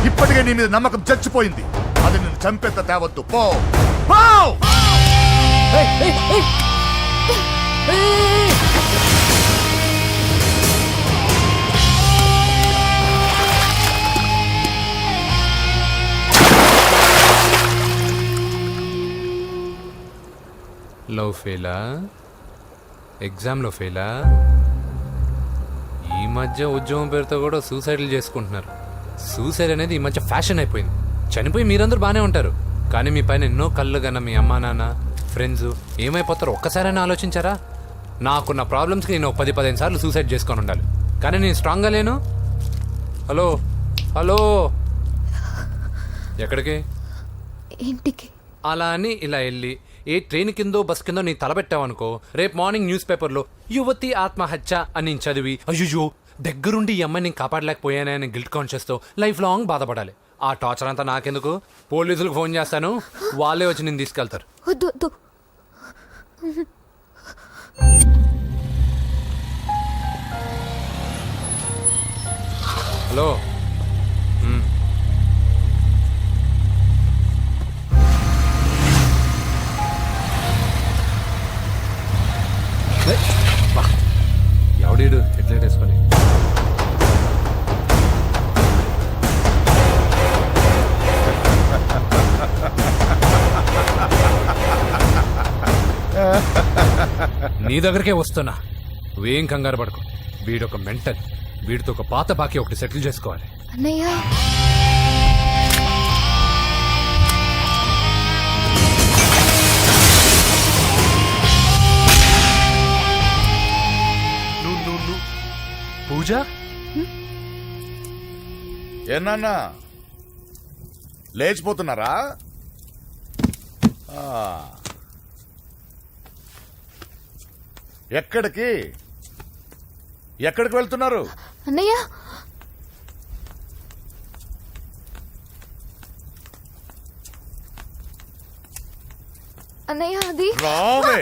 ఇప్పటికే నీ మీద నమ్మకం చచ్చిపోయింది. అది నిన్ను చంపేంత తేవద్దు. పో పో! లవ్ ఫెయిలా, ఎగ్జామ్లో ఫెయిలా, ఈ మధ్య ఉద్యోగం పేరుతో కూడా సూసైడ్లు చేసుకుంటున్నారు. సూసైడ్ అనేది ఈ మధ్య ఫ్యాషన్ అయిపోయింది. చనిపోయి మీరందరూ బాగానే ఉంటారు, కానీ మీ పైన ఎన్నో కళ్ళు కన్నా మీ అమ్మా నాన్న ఫ్రెండ్స్ ఏమైపోతారో ఒక్కసారైనా ఆలోచించారా? నాకున్న ప్రాబ్లమ్స్కి నేను 10-15 సార్లు సూసైడ్ చేసుకొని ఉండాలి, కానీ నేను స్ట్రాంగ్గా లేను. హలో హలో, ఎక్కడికి? ఇంటికి. అలా అని ఇలా వెళ్ళి ఏ ట్రైన్ కిందో బస్ కిందో నీ తలబెట్టావనుకో, రేపు మార్నింగ్ న్యూస్ పేపర్లో యువతి ఆత్మహత్య అని నేను చదివి అయ్యో దగ్గరుండి ఈ అమ్మాయి నేను కాపాడలేకపోయానే అని గిల్ట్ కాన్షియస్తో లైఫ్ లాంగ్ బాధపడాలి. ఆ టార్చర్ అంతా నాకెందుకు? పోలీసులకు ఫోన్ చేస్తాను, వాళ్ళే వచ్చి నేను తీసుకెళ్తారు. వద్దు వద్దు. హలో, ఎవడీడు హెడ్లైట్ వేసుకొని? నీ దగ్గరకే వస్తున్నా, నువ్వేం కంగారు పడకు. వీడొక మెంటల్, వీడితో ఒక పాత బాకీ ఒకటి సెటిల్ చేసుకోవాలి. అన్నయ్య పూజ, ఏనా లేచిపోతున్నారా? ఎక్కడికి ఎక్కడికి వెళ్తున్నారు? అన్నయ్య అన్నయ్య అది రావే.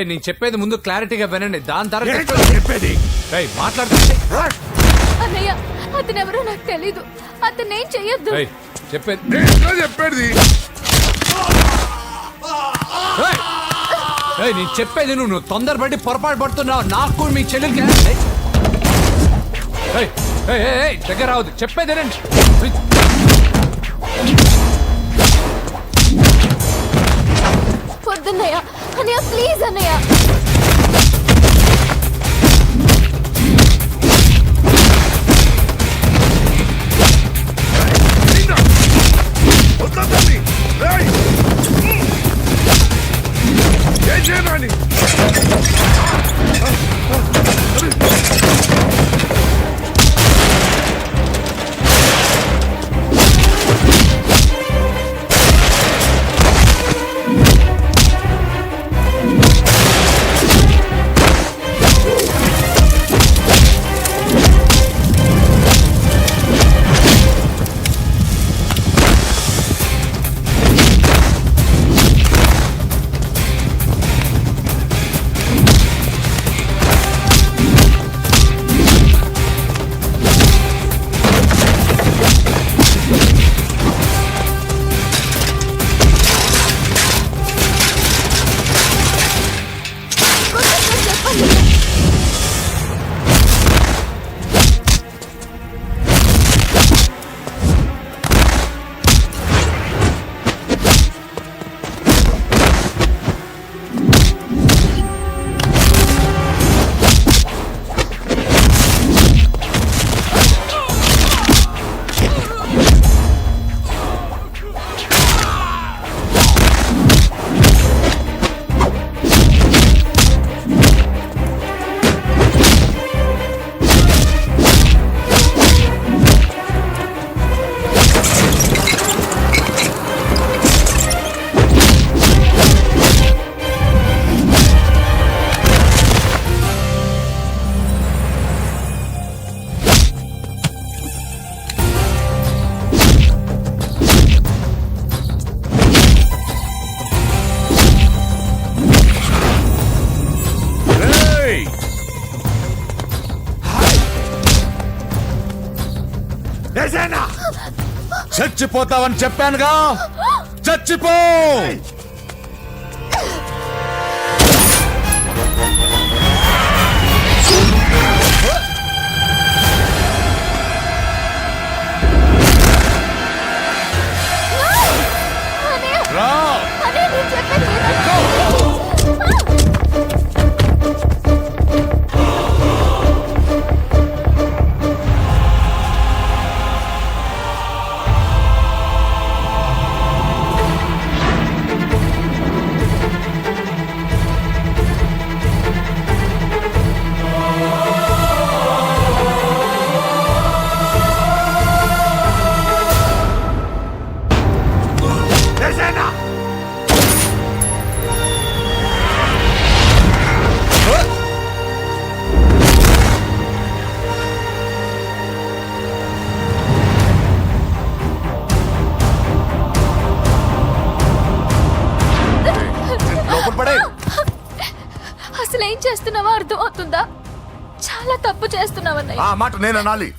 నేను చెప్పేది ముందు క్లారిటీగా వినండి, దాని తర్వాత చెప్పేది మాట్లాడుతుంటే అన్నయ్య అతను ఎవరో నాకు తెలీదు, అతను ఏం చెయ్యొద్దు. చెప్పేది నేను చెప్పేది నువ్వు తొందరపడి పొరపాటు పడుతున్నావు. నాకు మీ చెల్లెలకి దగ్గర రావద్దు, చెప్పేదేనండి. వద్దన్నయ్య, అన్నయ్య ప్లీజ్ అన్నయ్య. ఏం చేయని చచ్చిపోతావని చెప్పానుగా, చచ్చిపో. రా. అసలు ఏం చేస్తున్నావో అర్థం అవుతుందా? చాలా తప్పు చేస్తున్నావన్నయ్య. ఆ మాట నేను అనాలి?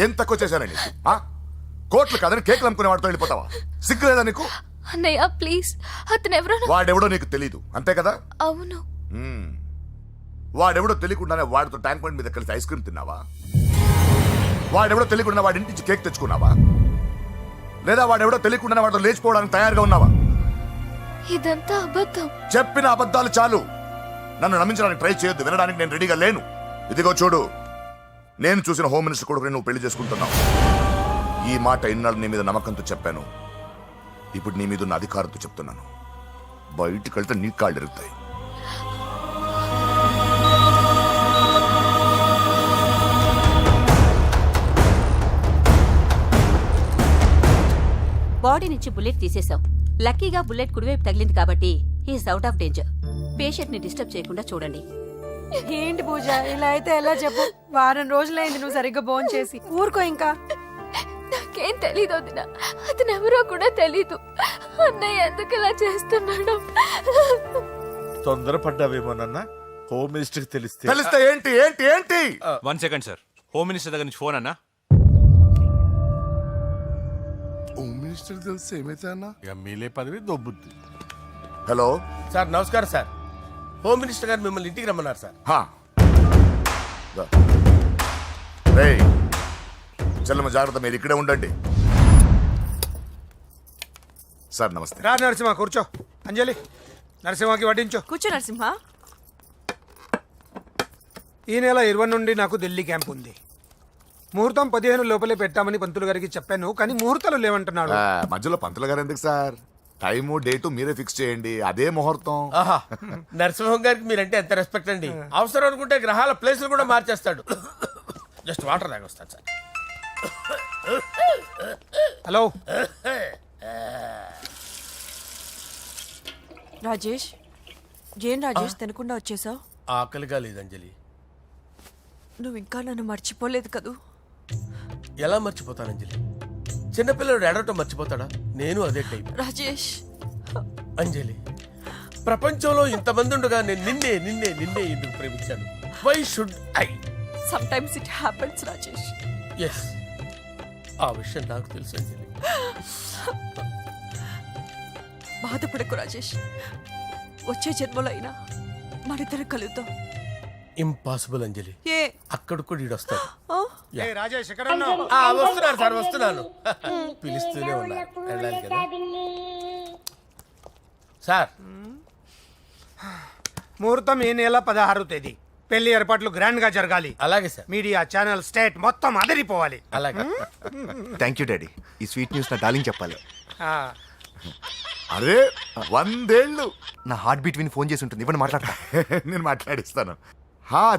ఏం తక్కువ చేశానండి? కోట్లు కాదని కేకులు అమ్ముకునే వాడితో వెళ్ళిపోతావా? సిగ్గులేదా నీకు? అన్నయ్య ప్లీజ్, అతను ఎవరో వాడెవడో నీకు తెలీదు అంతే కదా? అవును. వాడెవడో తెలియకుండానే వాడితో ట్యాంక్ బండ్ మీద కలిసి ఐస్ క్రీమ్ తిన్నావా? వాడెవడో తెలియకుండా వాడి ఇంటి నుంచి కేక్ తెచ్చుకున్నావా? లేదా వాడెవడో తెలియకుండానే వాడితో లేచిపోవడానికి తయారుగా ఉన్నావా? ఇదంతా అబద్ధం. చెప్పిన అబద్ధాలు చాలు. నన్ను నమ్మించడానికి ట్రై చేయొద్దు. వినడానికి నేను రెడీగా లేను. ఇదిగో చూడు, నేను చూసిన హోమ్ మినిస్టర్ కొడుకుని నువ్వు పెళ్లి చేసుకుంటున్నావు. ఈ మాట ఇన్నాళ్ళు నీ మీద నమ్మకంతో చెప్పాను. ఇప్పుడు నీ మీద ఉన్న అధికారంతో చెప్తున్నాను. బయటికి వెళ్తే నీ కాళ్ళు ఎరుగుతాయి. బాడీ నుంచి బుల్లెట్ తీసేశాం. లక్కీగా బుల్లెట్ కుడివైపు తగిలింది కాబట్టి he is out of danger. Patient ని డిస్టర్బ్ చేయకుండా చూడండి. ఏంటి పూజ, ఇలా అయితే ఎలా చెప్పు? వారం రోజులైంది నువ్వు సరిగ్గా భోంచేసి చేసి. ఊరుకో ఇంకా. నాకేం తెలీదు వదిన, అతను ఎవరో కూడా తెలీదు. అన్నయ్య ఎందుకు ఇలా చేస్తున్నాడు? తొందరపడ్డావేమోనన్నా. హోమ్ మినిస్టర్ తెలిస్తే ఏంటి ఏంటి ఏంటి? 1 సెకండ్ సార్, హోమ్ మినిస్టర్ దగ్గర నుంచి ఫోన్ అన్నా. హోమ్ మినిస్టర్ తెలిస్తే ఏమైతే అన్నా? ఎమ్మెల్యే పదవి దొబ్బుద్ది. హలో సార్ నమస్కారం సార్. హోమ్ మినిస్టర్ గారు మిమ్మల్ని ఇంటికి రమ్మన్నారు సార్. చెల్లమ్మ జాగ్రత్త, మీరు ఇక్కడే ఉండండి. సార్ నమస్తే. రా నరసింహ, కూర్చో. అంజలి, నరసింహకి వడ్డించు. కూర్చో నరసింహ. ఈ నెల 20 నుండి నాకు ఢిల్లీ క్యాంప్ ఉంది. ముహూర్తం 15 లోపలే పెట్టామని పంతులు గారికి చెప్పాను, కానీ ముహూర్తాలు లేవంటున్నాడు. మధ్యలో పంతులు గారు ఎందుకు సార్? టైము డేటు మీరే ఫిక్స్ చేయండి, అదే ముహూర్తం. నరసింహం గారికి మీరంటే ఎంత రెస్పెక్ట్ అండి. అవసరం అనుకుంటే గ్రహాల ప్లేసులు కూడా మార్చేస్తాడు. జస్ట్ వాటర్ తాగొస్తాను సార్. హలో రాజేష్, ఏం రాజేష్ తినకుండా వచ్చేసావు? ఆకలిగా లేదు అంజలి. నువ్వు ఇంకా నన్ను మర్చిపోలేదు కదూ? ఎలా మర్చిపోతాను అంజలి? చిన్నపిల్లడు ఏడవటం మర్చిపోతాడా? నేను అదే టైప్. రాజేష్ అంజలి, ప్రపంచంలో ఇంతమంది ఉండగా నేను నిన్నే నిన్నే నిన్నే ఎందుకు ప్రేమించాను? Why should I? Sometimes it happens Rajesh. Yes, ఆ విషయం నాకు తెలుసు అంజలి. బాధపడకు రాజేష్, వచ్చే జన్మలో అయినా మనిద్దరు కలుద్దాం. ఇంపాసిబుల్ అంజలి. ఏ అక్కడ కూడా ఈడొస్తాడు. రాజేష్ ఎక్కడ ఉన్నావు? వస్తున్నాను సార్, వస్తున్నాను. పిలుస్తూనే ఉన్నారు, వెళ్ళాలి కదా సార్. ముహూర్తం ఈ నెల 16వ తేదీ. పెళ్లి ఏర్పాట్లు గ్రాండ్ గా జరగాలి. అలాగే సార్. మీడియా ఛానల్ స్టేట్ మొత్తం అదిరిపోవాలి. అలాగే. Thank you daddy. ఈ స్వీట్ న్యూస్ నా డార్లింగ్ చెప్పాలి. అరే 100 ఏళ్ళు. నా హార్ట్ బీట్ విని ఫోన్ చేసి ఉంటుంది. ఇవ్వండి మాట్లాడతా. నేను మాట్లాడిస్తాను.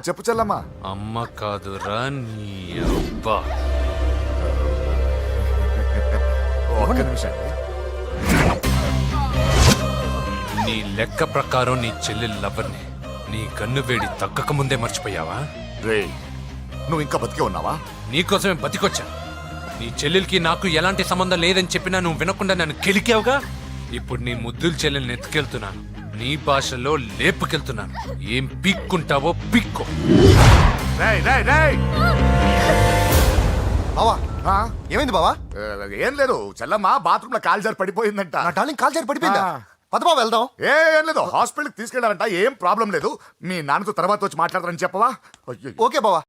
చెప్పు చెల్లమ్మా. అమ్మ కాదురా నీ అబ్బా. ఒక్క నిమిషం. నీ లెక్క ప్రకారం నీ చెల్లి లవర్ని నీ కన్ను వేడి తగ్గక ముందే మర్చిపోయావా? రే, నువ్వు ఇంకా బతికే ఉన్నావా? నీకోసమే బతికొచ్చా. నీ చెల్లెలకి నాకు ఎలాంటి సంబంధం లేదని చెప్పినా నువ్వు వినకుండా నన్ను కెలికావుగా. ఇప్పుడు నీ ముద్దుల చెల్లెల్ని ఎత్తుకెళ్తున్నాను, నీ భాషలో లేపుకెళ్తున్నాను. ఏం పీక్కుంటావో పీక్కో. రేయ్ రేయ్ రేయ్. బావా ఏమైంది బావా? ఏం లేదు చెల్లమ్మ బాత్రూమ్ లో కాలు జారి పడిపోయిందంట. నా డార్లింగ్ కాల్ చేరి పడిపోయిందా? పద బావ వెళ్దాం. ఏం లేదు హాస్పిటల్కి తీసుకెళ్ళారంట, ఏం ప్రాబ్లం లేదు. మీ నాన్నతో తర్వాత వచ్చి మాట్లాడతారని చెప్పవా? ఓకే బావా.